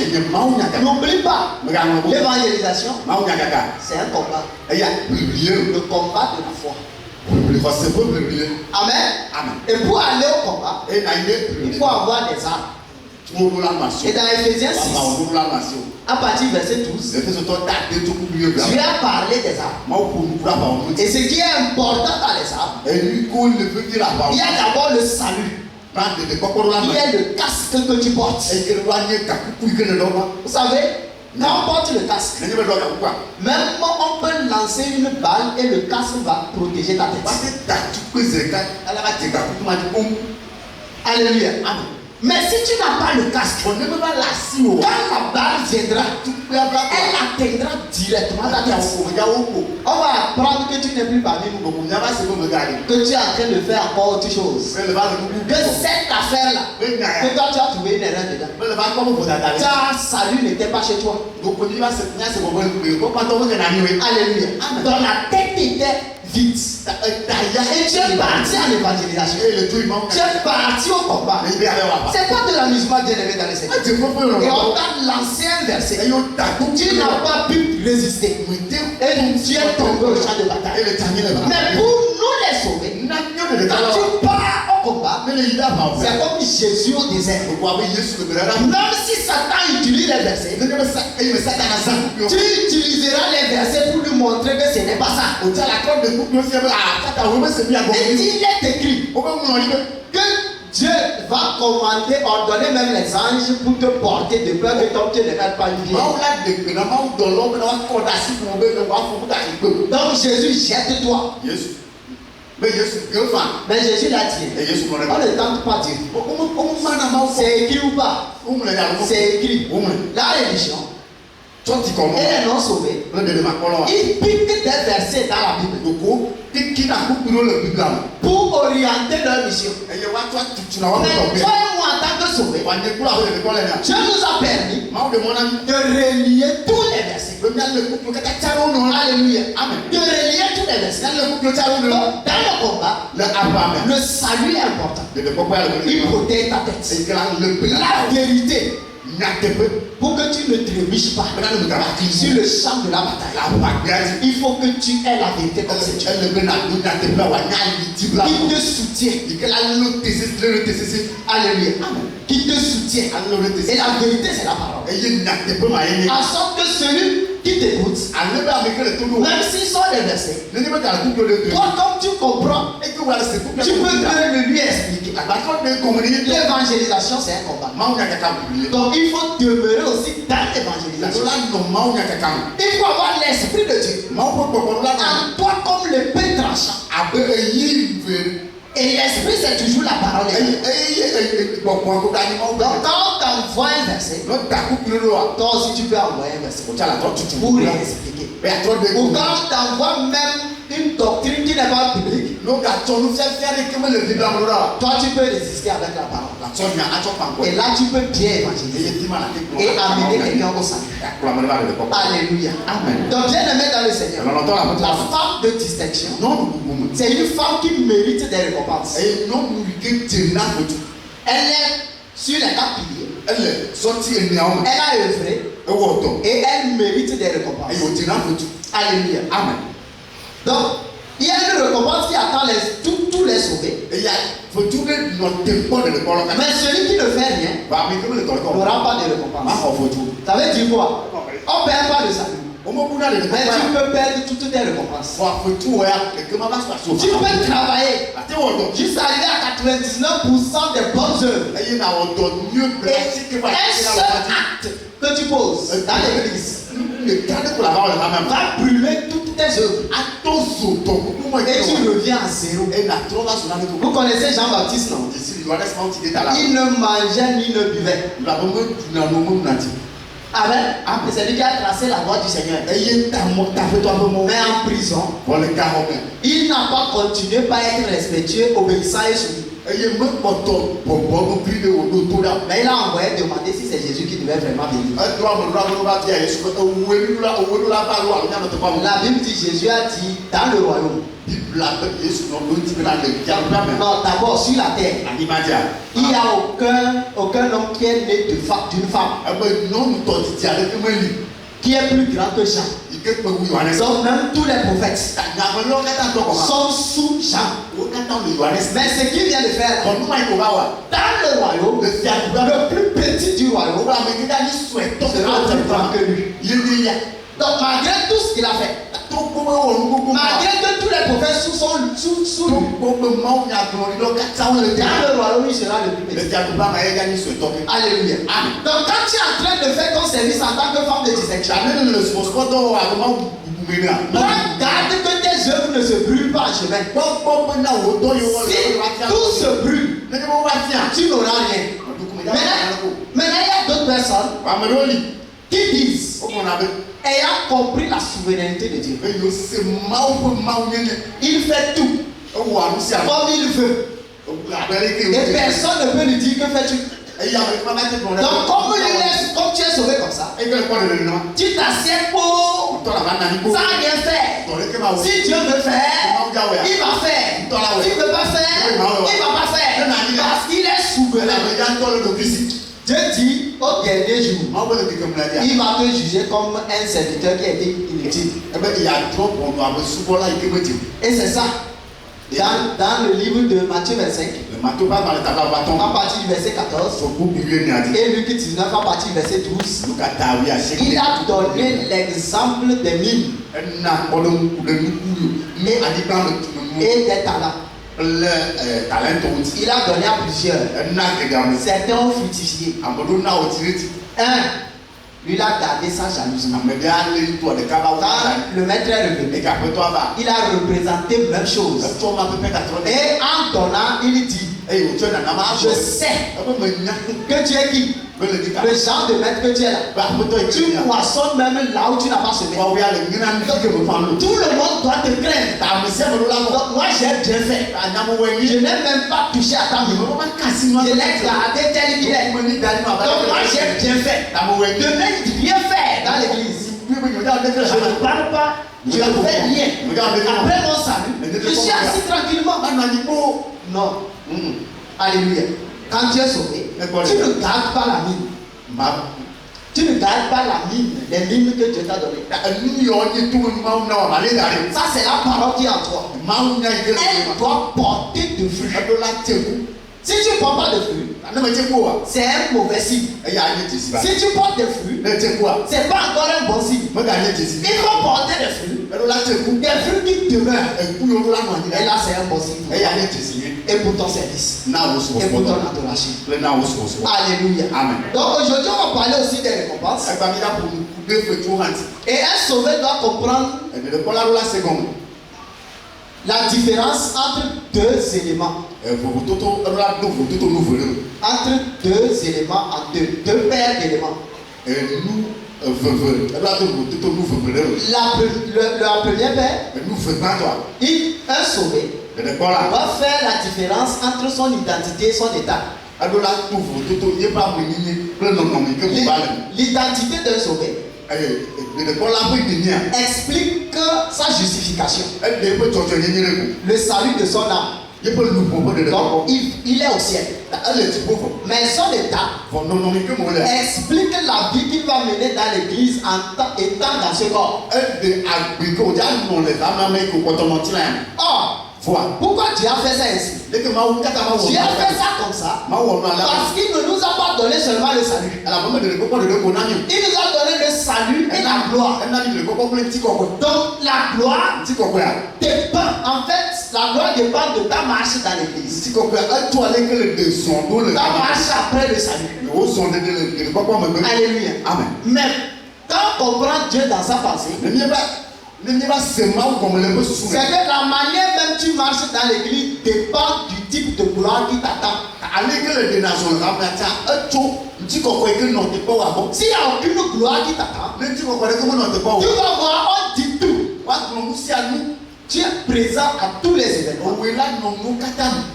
N'oublie pas, l'évangélisation, c'est un combat. Le combat de la foi. Amen. Et pour aller au combat, il faut avoir des armes. Et dans Ephésiens 6, à partir du verset 12, Dieu a parlé des armes. Et ce qui est important dans les armes, il y a d'abord le salut. Il y a le casque que tu portes. Vous savez, quand on porte le casque, même on peut lancer une balle et le casque va protéger ta tête. Alléluia. Amen. Mais si tu n'as pas le casque, quand la balle viendra, elle atteindra directement ta tête. On va apprendre que tu n'es plus parmi nous, que tu es en train de faire encore autre chose. Que cette affaire-là, que toi tu as trouvé une erreur dedans, ta salut n'était pas chez toi. Alléluia. Dans la tête était vite. Et tu es parti en évangélisation. Tu es parti au combat. C'est pas de l'amusement bien aimé dans les Seigneur. Et on t'a lancé un verset. Tu n'as pas pu résister. Et tu es tombé au champ de bataille. Mais pour nous les sauver, quand tu pars au combat, c'est comme Jésus au désert. Même si Satan utilise les versets, tu utiliseras les versets pour lui montrer que ce n'est pas ça. Et il est écrit que Dieu va commander, ordonner même les anges pour te porter de peur que ton pied ne perde pas une vie. Donc Jésus, jette-toi. Mais Jésus l'a dit. On ne tente pas Dieu. C'est écrit ou pas? C'est écrit. La religion Et les non sauvés, ils piquent des versets dans la Bible pour orienter leur mission. Mais toi et moi, en tant que sauvés, Dieu nous a permis de relier tous les versets. Alléluia. Amen. De relier tous les versets. Donc, dans le combat, le salut est important. Il protège ta tête. La vérité. Pour que tu ne trébuches pas sur le champ de la bataille, il faut que tu aies la vérité comme c'est Dieu. Qui te soutient. Alléluia. Qui te soutient. Et la vérité, c'est la parole. En sorte que celui qui t'écoute, même s'il sort des versets, toi, comme tu comprends, tu peux le lui expliquer. L'évangélisation, c'est un combat. Donc, il faut demeurer aussi dans l'évangélisation. Il faut avoir l'esprit de Dieu en toi comme le pain tranchant. Et l'esprit, c'est toujours la parole. Donc, quand on t'envoie un verset, toi aussi tu peux envoyer un verset pour réexpliquer. Ou quand on t'envoie même une doctrine qui n'est pas biblique, toi tu peux résister avec la parole. Et là tu peux bien évangéliser et amener quelqu'un au salut. Alléluia. Amen. Donc, bien aimé dans le Seigneur, la femme de distinction, c'est une femme qui mérite des récompenses. Elle est sur les 4 piliers. Elle a œuvré et elle mérite des récompenses. Alléluia. Amen. Donc, il y a une récompense qui attend tous les sauvés. Mais celui qui ne fait rien n'aura pas de récompense. Ça veut dire quoi? On ne perd pas le salut. Mais tu peux perdre toutes tes récompenses. Tu peux travailler jusqu'à arriver à 99% des bonnes œuvres. Et un seul acte que tu poses dans l'église va brûler toutes tes œuvres. Et tu reviens à zéro. Vous connaissez Jean-Baptiste, non? Il ne mangeait ni ne buvait. Amen. C'est lui qui a tracé la voie du Seigneur. Mais en prison, il n'a pas continué par être respectueux, obéissant et soumis. Mais il a envoyé demander si c'est Jésus qui devait vraiment venir. La Bible dit, Jésus a dit dans le royaume. Non, d'abord sur la terre, il n'y a aucun homme qui est né d'une femme qui est plus grand que Jean. Donc même tous les prophètes sont sous Jean. Mais ce qu'il vient de faire dans le royaume, le plus petit du royaume sera plus grand que lui. Donc malgré tout ce qu'il a fait, malgré que tous les prophètes sont sous lui, dans le royaume il sera le plus petit. Alléluia. Donc quand tu es en train de faire ton service en tant que femme de distinction, prends garde que tes œuvres ne se brûlent pas en chemin. Si tout se brûle, tu n'auras rien. Maintenant il y a d'autres personnes qui disent, ayant compris la souveraineté de Dieu, il fait tout comme il veut. Et personne ne peut lui dire que fais-tu. Donc comme tu es sauvé comme ça, tu t'assieds pour sans rien faire. Si Dieu veut faire, il va faire. S'il ne veut pas faire, il ne va pas faire. Parce qu'il est souverain. Dieu dit au dernier jour, il va te juger comme un serviteur qui a été inutile. Et c'est ça. Dans le livre de Matthieu 25, à partir du verset 14, et Luc 19, à partir du verset 12, il a donné l'exemple des mines et des talents. Il a donné à plusieurs. Certains ont fructifié. Un, lui il a gardé ça jalousement. Quand le maître est revenu, il a représenté même chose. Et en donnant, il dit, je sais que tu es qui? Le genre de maître que tu es là. Tu moissonnes même là où tu n'as pas semé. Tout le monde doit te craindre. Donc moi j'ai bien fait. Je n'ai même pas touché à ta maison. Je l'ai gardé tel qu'il est. Donc moi j'ai bien fait. De même rien faire dans l'église. Je ne parle pas. Je ne fais rien. Après mon salut, je suis assis tranquillement. Non. Alléluia. Quand tu es sauvé, tu ne gardes pas la mine. Tu ne gardes pas la mine, les mines que Dieu t'a données. Ça, c'est la parole qui est en toi. Elle doit porter de fruits. Si tu ne portes pas de fruits, c'est un mauvais signe. Si tu portes des fruits, ce n'est pas encore un bon signe. Il faut porter des fruits qui demeurent. Et là, c'est un bon signe. Et pour ton service. Et pour ton adoration. Alléluia. Amen. Donc aujourd'hui, on va parler aussi des récompenses. Et un sauvé doit comprendre la différence entre deux éléments. Entre deux éléments en deux paires d'éléments. La première paire, un sauvé doit faire la différence entre son identité et son état. L'identité d'un sauvé explique sa justification, le salut de son âme. Donc il est au ciel. Mais son état explique la vie qu'il va mener dans l'église étant dans ce corps. Or, pourquoi Dieu a fait ça ainsi? Dieu a fait ça comme ça parce qu'il ne nous a pas donné seulement le salut. Il nous a donné le salut et la gloire. Donc la gloire dépend, en fait, la gloire dépend de ta marche dans l'église. Ta marche après le salut. Alléluia. Amen. Mais quand on comprend Dieu dans sa pensée, c'est que la manière même tu marches dans l'église dépend du type de gloire qui t'attend. S'il n'y a aucune gloire qui t'attend, tu vas voir, on dit tout. Tu es présent à tous les événements.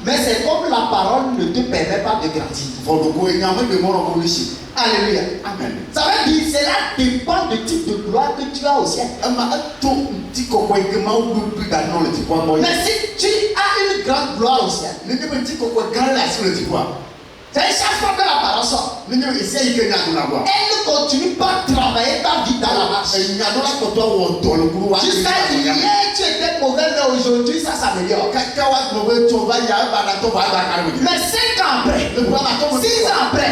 Mais c'est comme la parole ne te permet pas de grandir. Alléluia. Amen. Ça veut dire cela dépend du type de gloire que tu as au ciel. Mais si tu as une grande gloire au ciel, c'est chaque fois que la parole sort, elle ne continue pas à travailler ta vie dans la marche. Jusqu'à hier, tu étais mauvais, mais aujourd'hui, ça s'améliore. Mais 5 ans après, 6 ans après,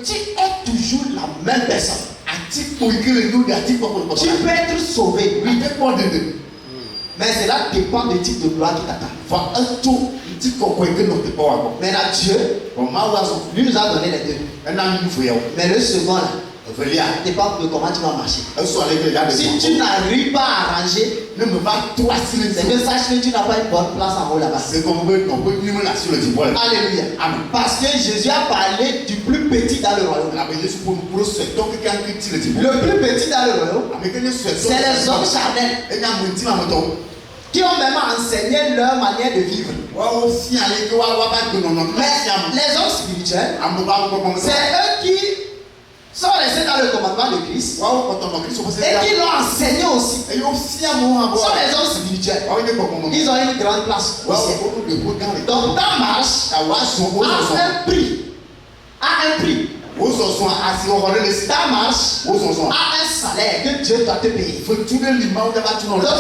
tu es toujours la même personne. Tu peux être sauvé, oui. Mais cela dépend du type de gloire qui t'attend. Maintenant, Dieu, lui nous a donné les deux. Mais le second là, dépend de comment tu vas marcher. Si tu n'arrives pas à arranger, c'est que sache que tu n'as pas une bonne place en haut là-bas. Alléluia. Amen. Parce que Jésus a parlé du plus petit dans le royaume. Le plus petit dans le royaume, c'est les hommes charnels qui ont même enseigné leur manière de vivre. Mais les hommes spirituels, c'est eux qui sont restés dans le commandement de Christ et qui l'ont enseigné aussi. Ce sont les hommes spirituels. Ils ont une grande place au ciel. Donc ta marche a un prix. Ta marche a un salaire que Dieu doit te payer. Donc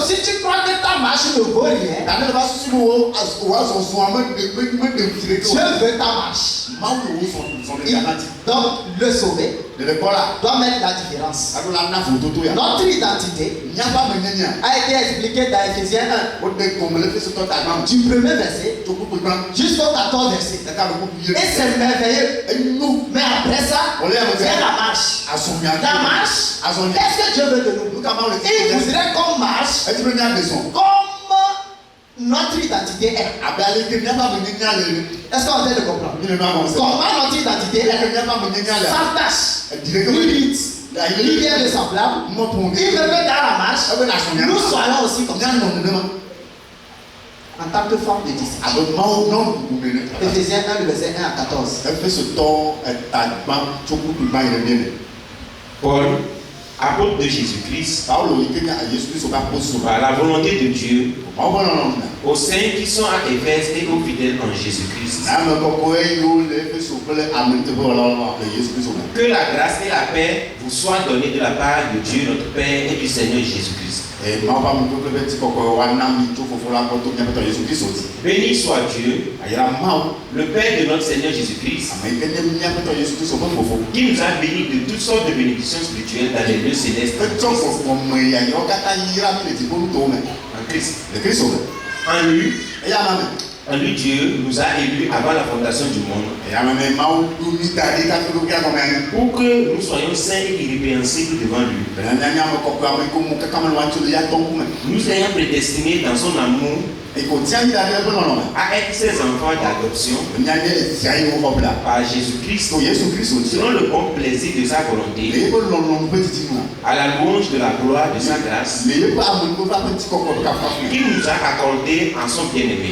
si tu crois que ta marche ne vaut rien, Dieu veut ta marche. Donc le sauvé doit mettre la différence. Notre identité a été expliquée dans Ephésiens 1 du premier verset jusqu'au 14 verset. Et c'est merveilleux. Mais après ça, c'est la marche. La marche, qu'est-ce que Dieu veut de nous? Il voudrait qu'on marche comme notre identité est. Est-ce qu'on vient de comprendre? Comment notre identité est? Sans tâche, limite, lumière de semblable. Il veut que dans la marche, nous soyons aussi comme ça. En tant que forme de disciple. Éphésiens 1, le verset 1 à 14. Paul, apôtre de Jésus-Christ, par la volonté de Dieu, aux saints qui sont à Éphèse et aux fidèles en Jésus-Christ. Que la grâce et la paix vous soient données de la part de Dieu notre Père et du Seigneur Jésus-Christ. Béni soit Dieu, le Père de notre Seigneur Jésus-Christ, qui nous a bénis de toutes sortes de bénédictions spirituelles dans les lieux célestes en Christ. En lui, Dieu nous a élus avant la fondation du monde pour que nous soyons saints et irrépréhensibles devant lui. Nous ayons prédestinés dans son amour à être ses enfants d'adoption par Jésus-Christ selon le bon plaisir de sa volonté, à la louange de la gloire de sa grâce qu'il nous a accordé en son bien-aimé.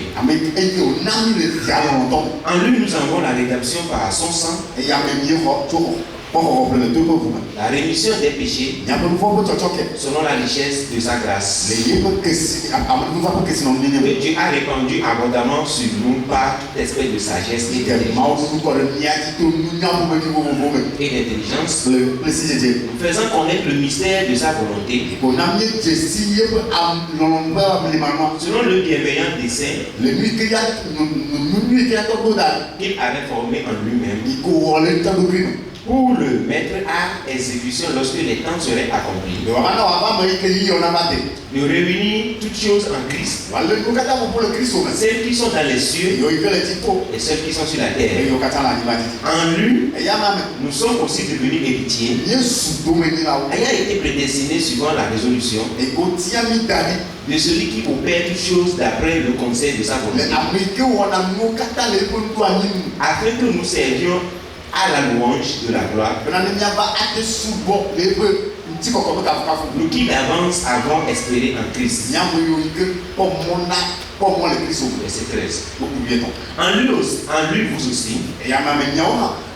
En lui nous avons la rédemption par son sang, la rémission des péchés selon la richesse de sa grâce que Dieu a répandu abondamment sur nous par toute espèce de sagesse et d'intelligence, faisant connaître le mystère de sa volonté selon le bienveillant dessein qu'il avait formé en lui-même pour le mettre à exécution lorsque les temps seraient accomplis, de réunir toutes choses en Christ, celles qui sont dans les cieux et celles qui sont sur la terre. En lui, nous sommes aussi devenus héritiers, ayant été prédestinés suivant la résolution de celui qui opère toutes choses d'après le conseil de sa volonté, afin que nous servions à la louange de la gloire, nous qui d'avance avons espéré en Christ. Verset 13. En lui vous aussi,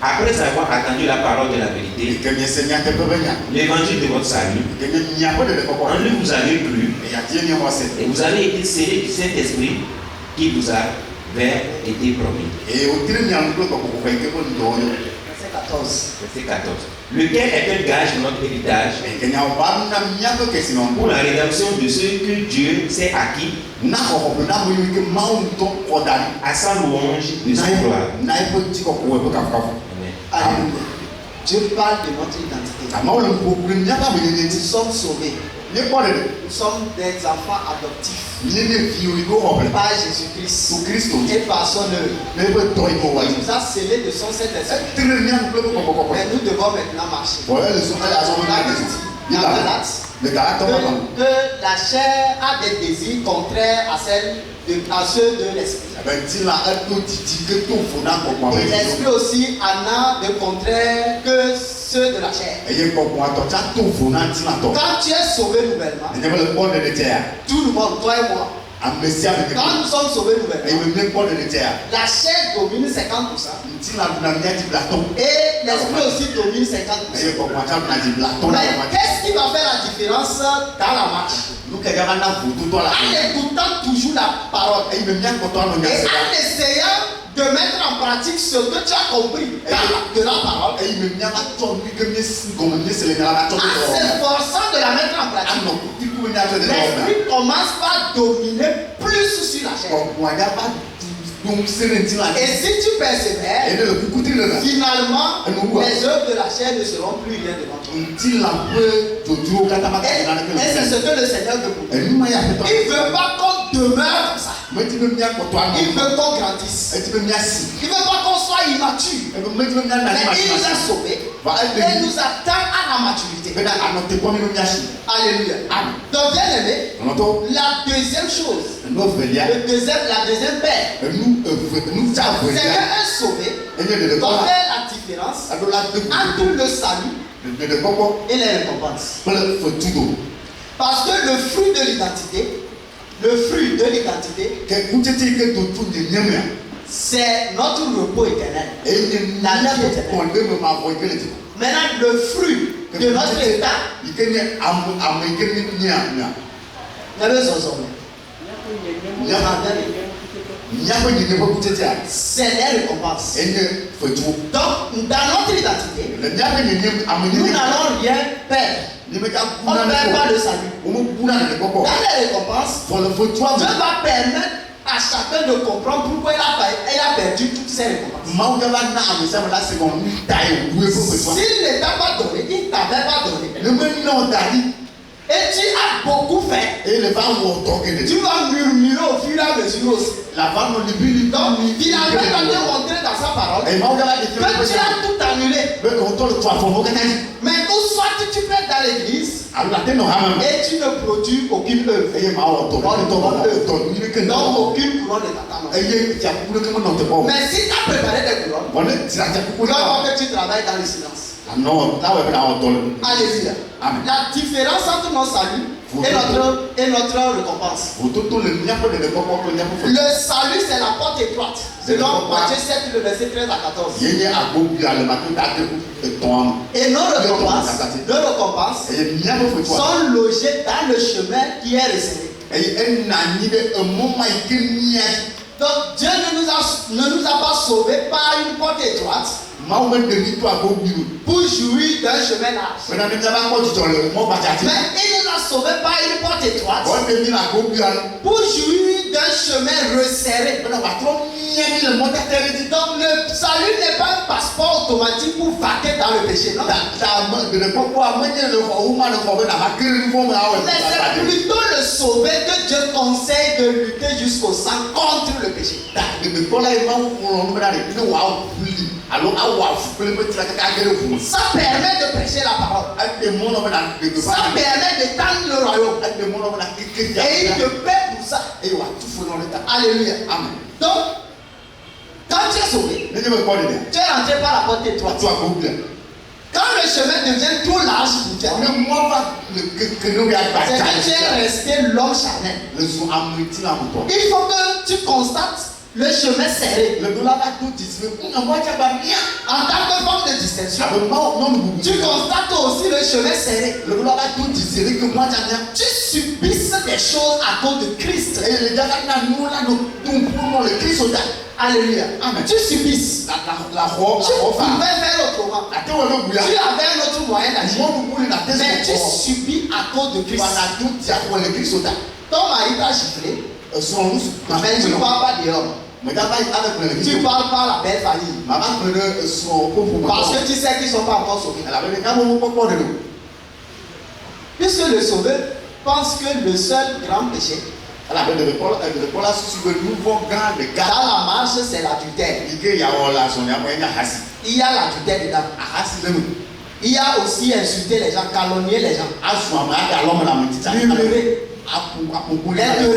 après avoir attendu la parole de la vérité, l'évangile de votre salut, en lui vous avez cru et vous avez été scellés du Saint-Esprit qui vous avait été promis. Verset 14. Lequel est un gage de notre héritage pour la rédemption de ceux que Dieu s'est acquis à sa louange de sa gloire. Amen. Dieu parle de notre identité. Nous sommes sauvés. Nous sommes des enfants adoptifs par Jésus-Christ et par son œuvre. Il nous a scellés de son Saint-Esprit. Mais nous devons maintenant marcher. On a dit dans Galates que la chair a des désirs contraires à ceux de l'esprit. Et l'esprit aussi en a de contraires que ceux de la chair. Quand tu es sauvé nouvellement, tout le monde, toi et moi, quand nous sommes sauvés nouvellement, la chair domine 50% et l'esprit aussi domine 50%. Mais qu'est-ce qui va faire la différence dans la marche? En écoutant toujours la parole et en essayant de mettre en pratique ce que tu as compris de la parole, en s'efforçant de la mettre en pratique, l'esprit commence par dominer plus sur la chair. Et si tu persévères, finalement, les œuvres de la chair ne seront plus rien devant toi. Et c'est ce que le Seigneur veut pour nous. Il ne veut pas qu'on demeure comme ça. Il veut qu'on grandisse. Il ne veut pas qu'on soit immature. Mais il nous a sauvés. Et nous attend à la maturité. Alléluia. Donc, bien aimé, la deuxième chose, la deuxième paix, c'est qu'un sauvé doit faire la différence entre le salut et les récompenses. Parce que le fruit de l'identité, c'est notre repos éternel. La vie éternelle. Maintenant, le fruit de notre état, c'est les récompenses. Donc, dans notre identité, nous n'allons rien perdre. On ne perd pas le salut. Dans les récompenses, Dieu va permettre à chacun de comprendre pourquoi il a perdu toutes ses récompenses. S'il ne t'a pas donné, il ne t'avait pas donné. Et tu as beaucoup fait. Tu vas murmurer au fur et à mesure aussi. Donc, il avait montré dans sa parole que tu as tout annulé. Mais où soit tu peux être dans l'église et tu ne produis aucune œuvre. Donc, aucune couronne de ta main. Mais si tu as préparé des couronnes, tu vas voir que tu travailles dans le silence. Alléluia. La différence entre nos saluts et notre récompense. Le salut, c'est la porte étroite. Selon Matthieu 7, le verset 13 à 14. Et nos récompenses sont logées dans le chemin qui est resserré. Donc Dieu ne nous a pas sauvés par une porte étroite pour jouir d'un chemin large. Mais il nous a sauvés par une porte étroite pour jouir d'un chemin resserré. Donc le salut n'est pas un passeport automatique pour vaquer dans le péché. Non? Mais c'est plutôt le sauvé que Dieu conseille de lutter jusqu'au sang contre le péché. Ça permet de prêcher la parole. Ça permet d'étendre le royaume. Et il te paie pour ça. Alléluia. Amen. Donc, quand tu es sauvé, tu es rentré par la porte étroite. Quand le chemin devient trop large pour toi, c'est que tu es resté l'homme charnel. Il faut que tu constates le chemin serré. En tant que forme de distinction, tu constates aussi le chemin serré. Tu subisses des choses à cause de Christ. Alléluia. Amen. Tu subisses. Tu pouvais faire autrement. Tu avais un autre moyen d'agir. Mais tu subis à cause de Christ. Ton mari t'a giflé. Mais tu ne parles pas dehors. Tu parles pas à la belle famille. Parce que tu sais qu'ils ne sont pas encore sauvés. Puisque le sauveur pense que le seul grand péché dans la marche, c'est l'adultère. Il y a l'adultère dedans. Il y a aussi insulter les gens, calomnier les gens, murmurer, être.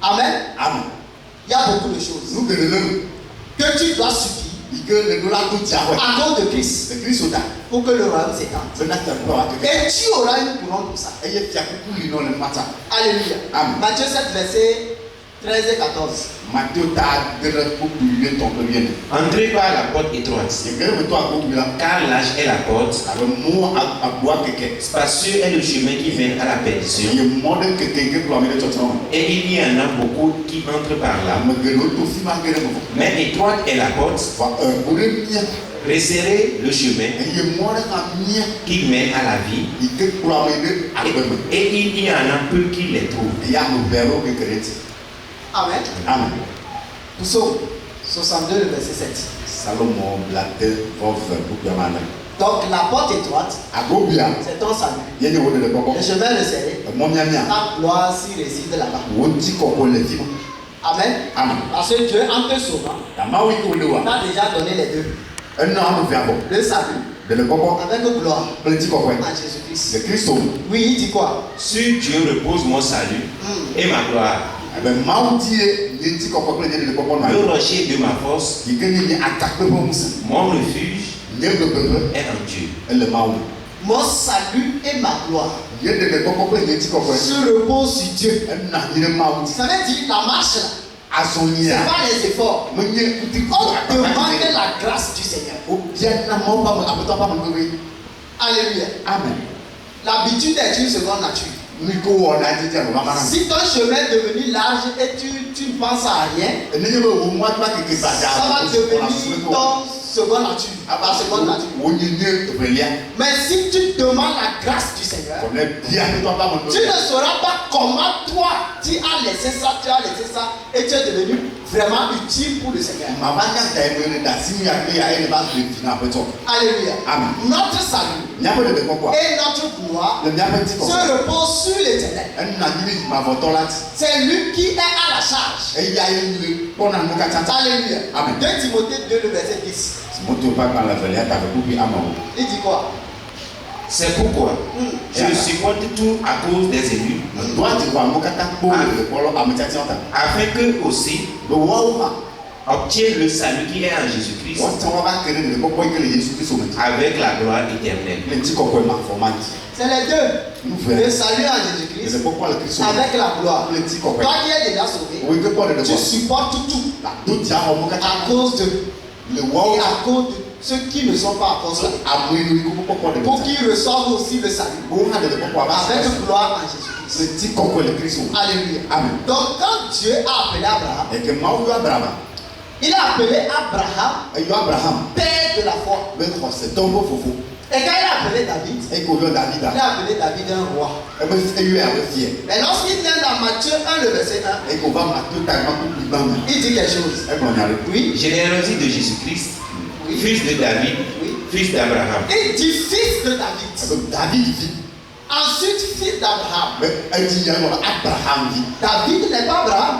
Amen. Amen. Il y a beaucoup de choses que tu dois subir à cause de Christ pour que le royaume s'étende. Et tu auras une couronne pour ça. Alléluia. Amen. Matthieu 7, verset 13 et 14. Entrez par la porte étroite, car large est la porte, spacieux est le chemin qui mène à la perdition, et il y en a beaucoup qui entrent par là. Mais étroite est la porte, resserré le chemin qui mène à la vie, et il y en a peu qui les trouvent. Amen. Amen. Psaume 62, le verset 7. Salomon, la Donc la porte étroite, c'est ton salut. Le chemin resserré, ta gloire s'y réside là-bas. Amen. Parce que Dieu, en te sauvant, t'a déjà donné les deux. Le salut avec gloire en Jésus-Christ. Oui, il dit quoi? Sur Dieu repose mon salut et ma gloire. Le rocher de ma force, mon refuge est en Dieu. Mon salut et ma gloire se reposent sur Dieu. Ça veut dire la marche là. Ce n'est pas les efforts. On demande la grâce du Seigneur. Alléluia. Amen. L'habitude est une seconde nature. Si ton chemin est devenu large et tu ne penses à rien, ça va devenir ton seconde nature. Mais si tu demandes la grâce du Seigneur, tu ne sauras pas comment toi tu as laissé ça et tu es devenu vraiment utile pour le Seigneur. Alléluia. Amen. Notre salut et notre gloire se reposent sur l'Éternel. C'est lui qui est à la charge. Alléluia. Amen. 2 Timothée 2, le verset 10. Il dit quoi? C'est pourquoi je supporte tout à cause des élus, afin que aussi obtiennent le salut qui est en Jésus-Christ avec la gloire éternelle. C'est les deux. Le salut en Jésus-Christ avec la gloire. Toi qui es déjà sauvé, tu supportes tout à cause de et à cause de ceux qui ne sont pas encore sauvés, pour qu'ils reçoivent aussi le salut avec gloire en Jésus-Christ. Alléluia. Amen. Donc quand Dieu a appelé Abraham, il a appelé Abraham père de la foi. Et quand il a appelé David, il a appelé David un roi. Mais lorsqu'il vient dans Matthieu 1, le verset 1, il dit quelque chose. Oui. Généalogie de Jésus-Christ, fils de David, fils d'Abraham. Il dit fils de David. Ensuite, fils d'Abraham. David n'est pas Abraham.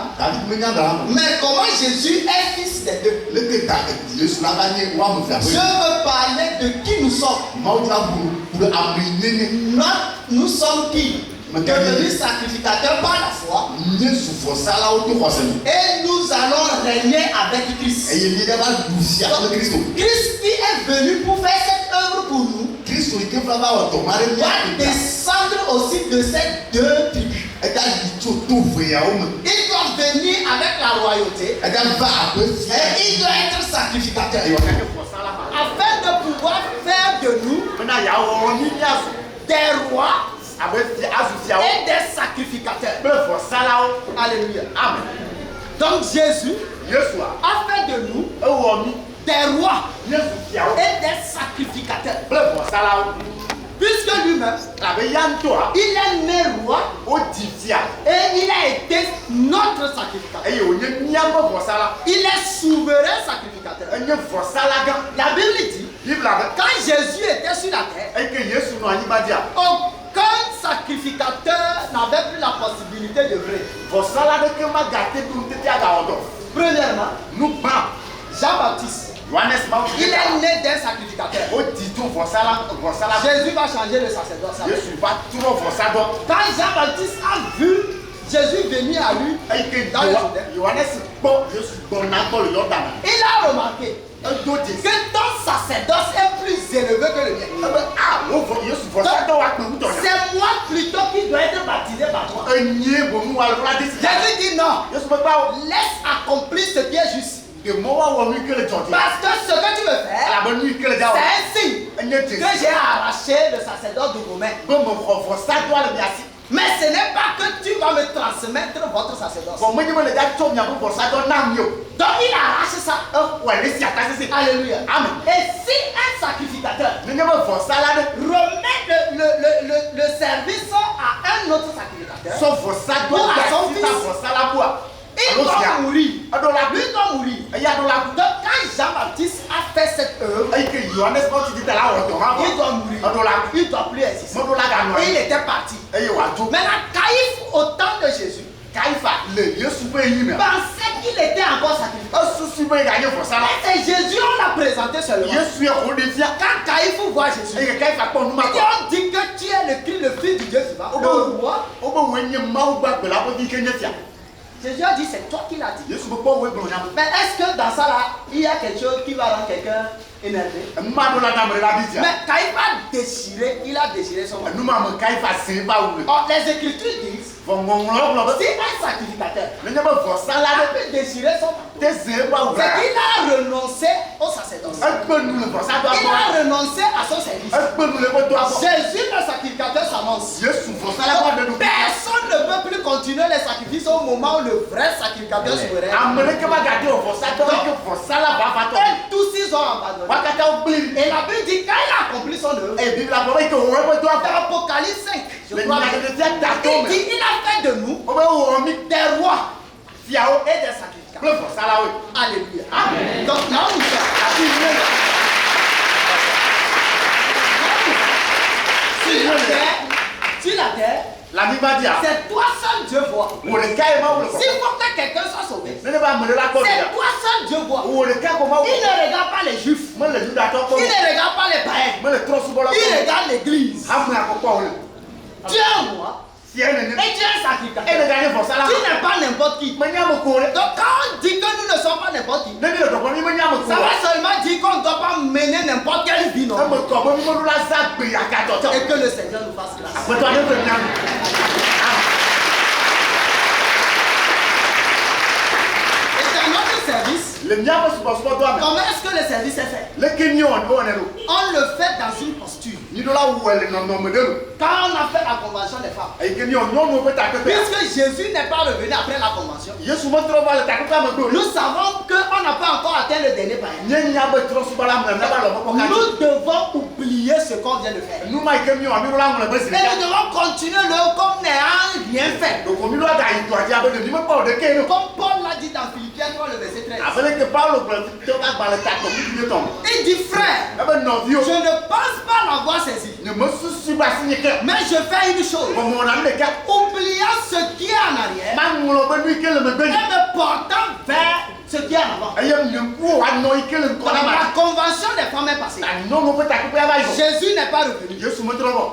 Mais comment Jésus est fils des deux? Je veux parler de qui nous sommes. Nous sommes qui? Devenus sacrificateurs par la foi. Et nous allons régner avec Christ. Christ qui est venu pour faire cette œuvre pour nous va descendre aussi de ces deux tribus. Il doit venir avec la royauté et il doit être sacrificateur afin de pouvoir faire de nous des rois et des sacrificateurs. Alléluia. Amen. Donc Jésus a fait de nous des rois et des sacrificateurs. Puisque lui-même, il est né roi et il a été notre sacrificateur. Il est souverain sacrificateur. La Bible dit, quand Jésus était sur la terre, aucun sacrificateur n'avait plus la possibilité de venir. Premièrement, Jean-Baptiste, il est né d'un sacrificateur. Jésus va changer le sacerdoce. Quand Jean-Baptiste a vu Jésus venir à lui dans le Jourdain, il a remarqué que ton sacerdoce est plus élevé que le mien. C'est moi plutôt qui dois être baptisé par toi. Jésus dit non. Laisse accomplir ce qui est juste. Parce que ce que tu veux faire, c'est un signe que j'ai arraché le sacerdoce du Romain. Mais ce n'est pas que tu vas me transmettre votre sacerdoce. Donc il arrache ça. Alléluia. Amen. Et si un sacrificateur remet le service à un autre sacrificateur, ou à son fils, il doit mourir. Lui doit mourir. Donc quand Jean-Baptiste a fait cette œuvre, Il doit mourir. Il doit plus exister. Et il était parti. Maintenant, Caïphe, au temps de Jésus, pensait qu'il était encore sacrifié. Mais c'est Jésus, on l'a présenté seulement. Quand Caïphe voit Jésus, il dit, on dit que tu es le Christ, le Fils du Dieu vivant, le roi. Jésus a dit, c'est toi qui l'as dit. Mais est-ce que dans ça là, il y a quelque chose qui va rendre quelqu'un énervé? Mais Caïphe a déchiré, il a déchiré son manteau. Or, les Écritures disent, si un sacrificateur a pu déchirer son manteau, c'est qu'il a renoncé au sacerdoce. Il a renoncé à son service. Jésus, le sacrificateur, s'annonce. Personne ne peut plus continuer les sacrifices au moment où le vrai sacrificateur souverain. Et tous ils ont abandonné. Et la Bible dit quand il a accompli son œuvre, dans Apocalypse 5, je crois, il dit il a fait de nous des rois et des sacrificateurs. Alléluia. Amen. Donc là où nous sommes, sur la terre, c'est toi seul Dieu voit. S'il faut que quelqu'un soit sauvé, c'est toi seul Dieu voit. Il ne regarde pas les juifs. Il ne regarde pas les païens. Il regarde l'église. Tu es un roi. Et tu es un sacrificateur. Tu n'es pas n'importe qui. Donc quand on dit que nous ne sommes pas n'importe qui, ça va seulement dire qu'on ne doit pas mener n'importe quelle vie. Non. Et que le Seigneur nous fasse grâce. Et dans notre service, comment est-ce que le service est fait? On le fait dans une posture. Quand on a fait la convention des femmes, puisque Jésus n'est pas revenu après la convention, nous savons qu'on n'a pas encore atteint le dernier païen. Nous devons oublier ce qu'on vient de faire. Et nous devons continuer l'œuvre comme n'ayant rien fait. Comme Paul l'a dit dans Philippiens 3, le verset 13. Il dit, frère, je ne pense pas l'avoir saisi. Mais je fais une chose. Oubliant ce qui est en arrière et me portant vers ce qui est en avant. La convention des femmes est passée. Jésus n'est pas revenu.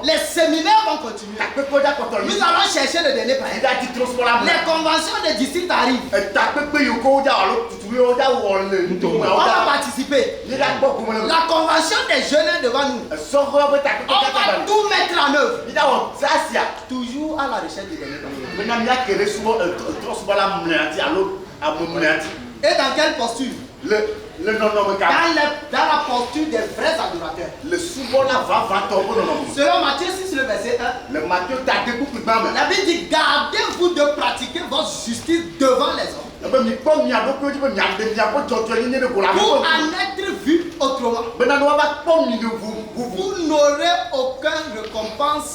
Les séminaires vont continuer. Nous allons chercher le dernier païen. Les conventions des disciples arrivent. On va participer. La convention des jeunes est devant nous. On va tout mettre en œuvre. Toujours à la recherche du dernier païen. Et dans quelle posture? Dans la posture des vrais adorateurs. Selon Matthieu 6, le verset 1, la Bible dit, gardez-vous de pratiquer votre justice devant les hommes, pour en être vu autrement. Vous n'aurez aucune récompense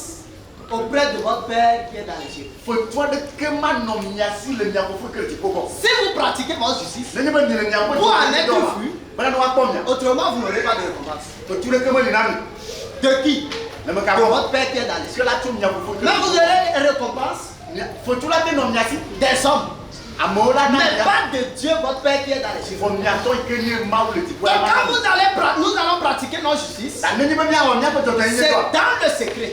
auprès de votre Père qui est dans les cieux. Si vous pratiquez votre justice, pour en être vu, autrement vous n'aurez pas de récompense. De qui? De votre Père qui est dans les cieux. Mais vous aurez une récompense des hommes. Mais pas de Dieu, votre Père qui est dans les cieux. Donc quand nous allons pratiquer notre justice, c'est dans le secret.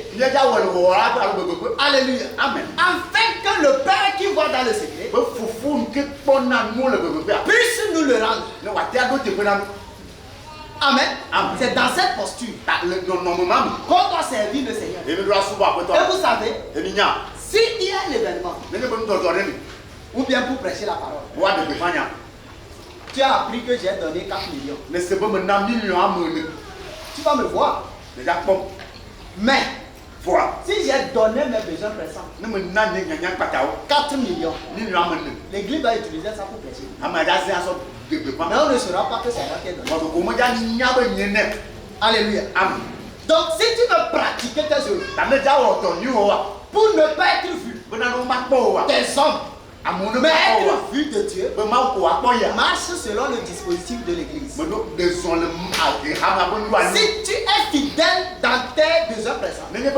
Alléluia. Amen. Afin que le Père qui voit dans le secret puisse nous le rendre. Amen. C'est dans cette posture qu'on doit servir le Seigneur. Et vous savez, s'il y a un événement, ou bien pour prêcher la parole, tu as appris que j'ai donné 4 millions. Tu vas me voir. Mais si j'ai donné mes besoins pressants, 4 millions, l'église va utiliser ça pour prêcher. Mais on ne saura pas que c'est moi qui ai donné. Alléluia. Amen. Donc si tu veux pratiquer tes œuvres pour ne pas être vu, tes hommes Mais être vu de Dieu marche selon le dispositif de l'église. Si tu es fidèle dans tes besoins présents, l'église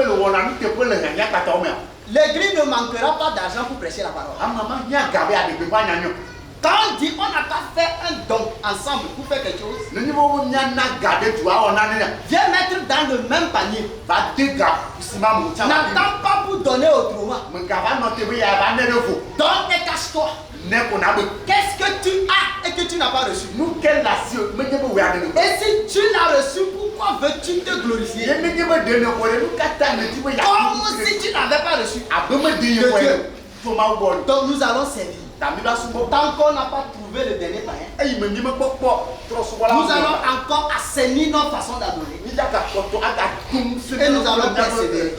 ne manquera pas d'argent pour prêcher la parole. Quand on dit on n'a pas fait un don ensemble pour faire quelque chose, viens mettre dans le même panier. N'attends pas pour donner autrement. Donne et cache-toi. Qu'est-ce que tu as et que tu n'as pas reçu? Et si tu l'as reçu, pourquoi veux-tu te glorifier? Comme si tu n'avais pas reçu de Dieu. Donc nous allons servir. Tant qu'on n'a pas trouvé le dernier païen, nous allons encore assainir notre façon d'adorer. Et nous allons persévérer.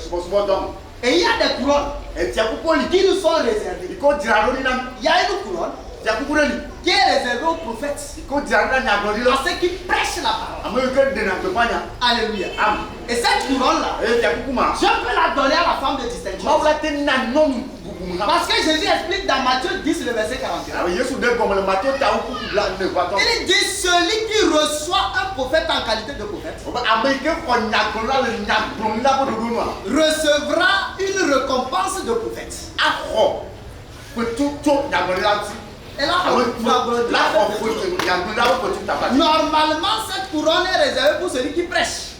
Et il y a des couronnes qui nous sont réservées. Il y a une couronne qui est réservée aux prophètes, à ceux qui prêchent la parole. Alléluia. Et cette couronne-là, je peux la donner à la femme de distinction. Parce que Jésus explique dans Matthieu 10, le verset 41. Il dit celui qui reçoit un prophète en qualité de prophète recevra une récompense de prophète. Et là, normalement, cette couronne est réservée pour celui qui prêche.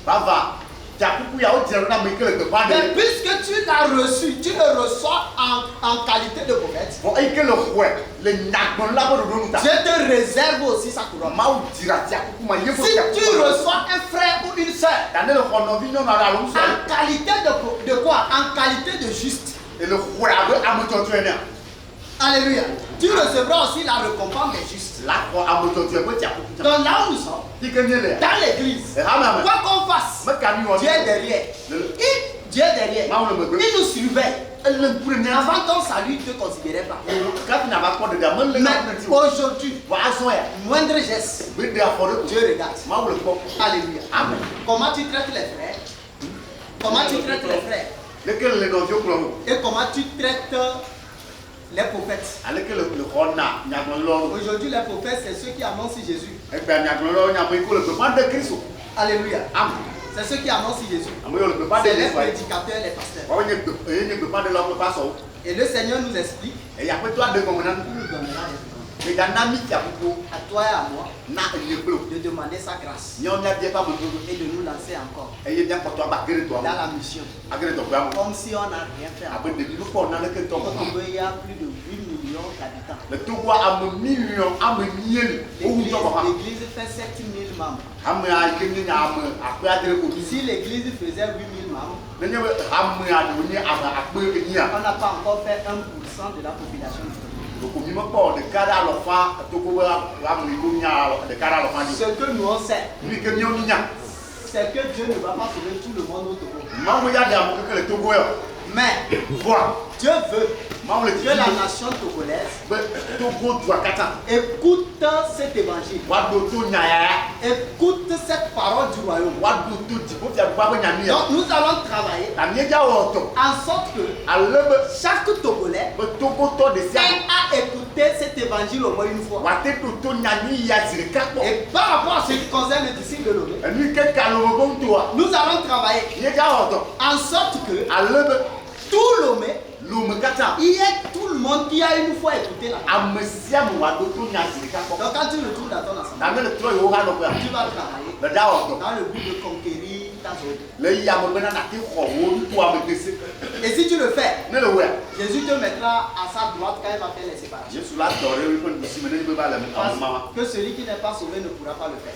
Mais puisque tu l'as reçu, tu le reçois en qualité de prophète, Dieu te réserve aussi sa couronne. Si tu reçois un frère ou une soeur en qualité de quoi? En qualité de juste. Alléluia. Tu recevras aussi la récompense des justes. Donc là où nous sommes, dans l'église, quoi qu'on fasse, Dieu est derrière. Dieu est derrière. Il nous surveille. Avant ton salut, ne te considérait pas. Mais aujourd'hui, moindre geste, Dieu regarde. Alléluia. Amen. Comment tu traites les frères? Comment tu traites les frères? Et comment tu traites les prophètes? Aujourd'hui, les prophètes, c'est ceux qui annoncent Jésus. Alléluia. C'est ceux qui annoncent Jésus. C'est les prédicateurs, les pasteurs. Et le Seigneur nous explique. Il nous donnera des à toi et à moi de demander sa grâce et de nous lancer encore dans la mission. Comme si on n'a rien fait. Au Togo, il y a plus de 8 millions d'habitants. L'église fait 7000 membres. Si l'église faisait 8000 membres, on n'a pas encore fait 1% de la population du Togo. Ce que nous on sait, c'est que Dieu ne va pas sauver tout le monde au Togo. Mais Dieu veut que la nation togolaise écoute cet évangile, écoute cette parole du royaume. Donc nous allons travailler en sorte que chaque Togolais ait à écouter cet évangile au moins une fois. Et par rapport à ce qui concerne le disciple de Lomé, nous allons travailler en sorte que tout Lomé, il y a tout le monde qui a une fois écouté la parole. Donc quand tu retournes dans ton assemblée, tu vas travailler dans le but de conquérir ta zone. Et si tu le fais, Jésus te mettra à sa droite quand il va faire les séparations. Parce que celui qui n'est pas sauvé ne pourra pas le faire.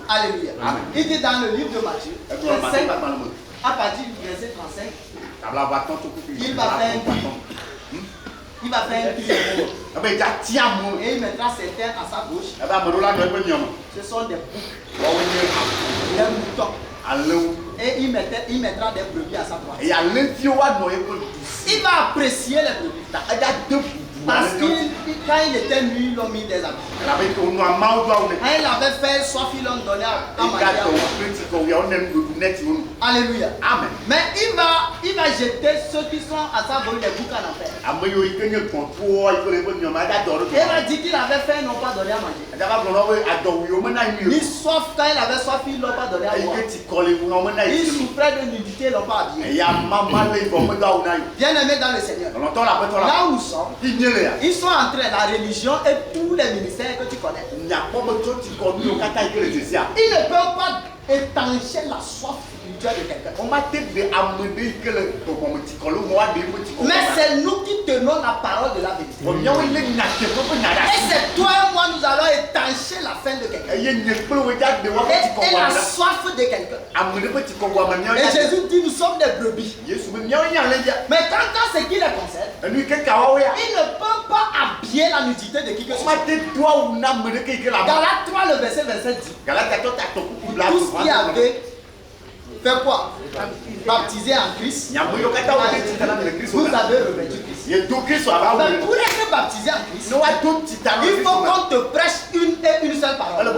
Alléluia. Il dit dans le livre de Matthieu, à partir du verset 35, il va faire un prix. Il va faire un prix. Et il mettra certains à sa gauche. Ce sont des boucs, des moutons. Et il mettra des brebis à sa droite. Il va apprécier les brebis. Parce que quand il était nu, ils l'ont mis des habits. Quand il avait fait soif, ils l'ont donné à manger. Alléluia. Amen. Mais il il va jeter ceux qui sont à sa volée les boucs en enfer. Et il va dire qu'il avait faim, ils n'ont pas donné à manger. Ni soif, quand il avait soif, ils n'ont pas donné à boire. Il souffrait de nudité, ils n'ont pas habillé. Bien aimé dans le Seigneur. Là où ils sont, ils sont en train de la religion et tous les ministères que tu connais. Ils ne peuvent pas étancher la soif spirituelle de quelqu'un. Mais c'est nous qui tenons la parole de la vérité. Et c'est toi et moi, nous allons étancher la faim de quelqu'un. Et la soif de quelqu'un. Et Jésus dit, nous sommes des brebis. Mais quant à ce qui les concerne, ils ne peuvent pas habiller la nudité de qui que ce soit. Galates 3, le verset 27 dit, tous qui avaient fait quoi? Baptisé en Christ. Vous avez revêtu Christ. Mais pour être baptisé en Christ, il faut qu'on te prêche une et une seule parole. La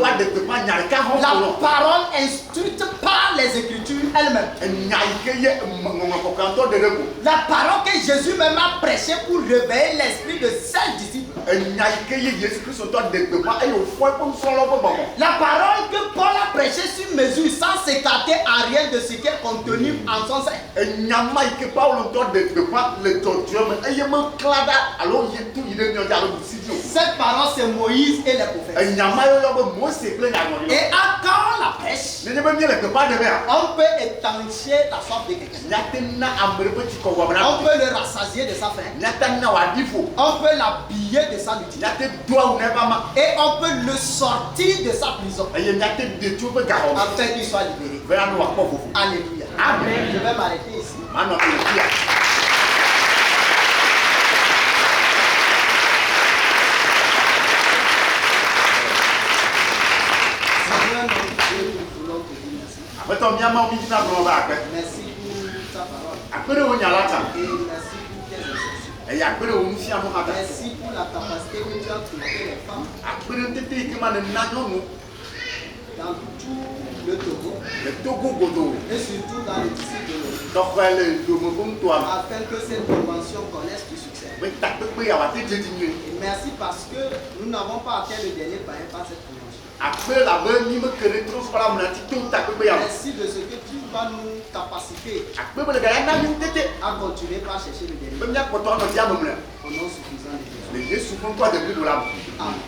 parole instruite par les Écritures elles-mêmes. La parole que Jésus même a prêchée pour réveiller l'esprit de ses disciples. La parole que Paul a prêchée sur mesure sans s'écarter en rien de ce qui est contenu en son sein. Cette parole c'est Moïse et les prophètes. Et quand on la prêche, on peut étancher la soif de quelqu'un. On peut le rassasier de sa faim. On peut l'habiller de sa nudité. Et on peut le sortir de sa prison afin qu'il soit libéré. Alléluia. Amen. Je vais m'arrêter ici. Merci pour ta parole. Et merci pour tes instructions. Merci pour la capacité que tu as créé les femmes dans tout le Togo et surtout dans les disciples afin que cette convention connaisse du succès. Et merci parce que nous n'avons pas atteint le dernier païen par cette convention. Merci de ce que tu vas nous capaciter à continuer par chercher le dernier. Au nom suffisant de Jésus. Amen.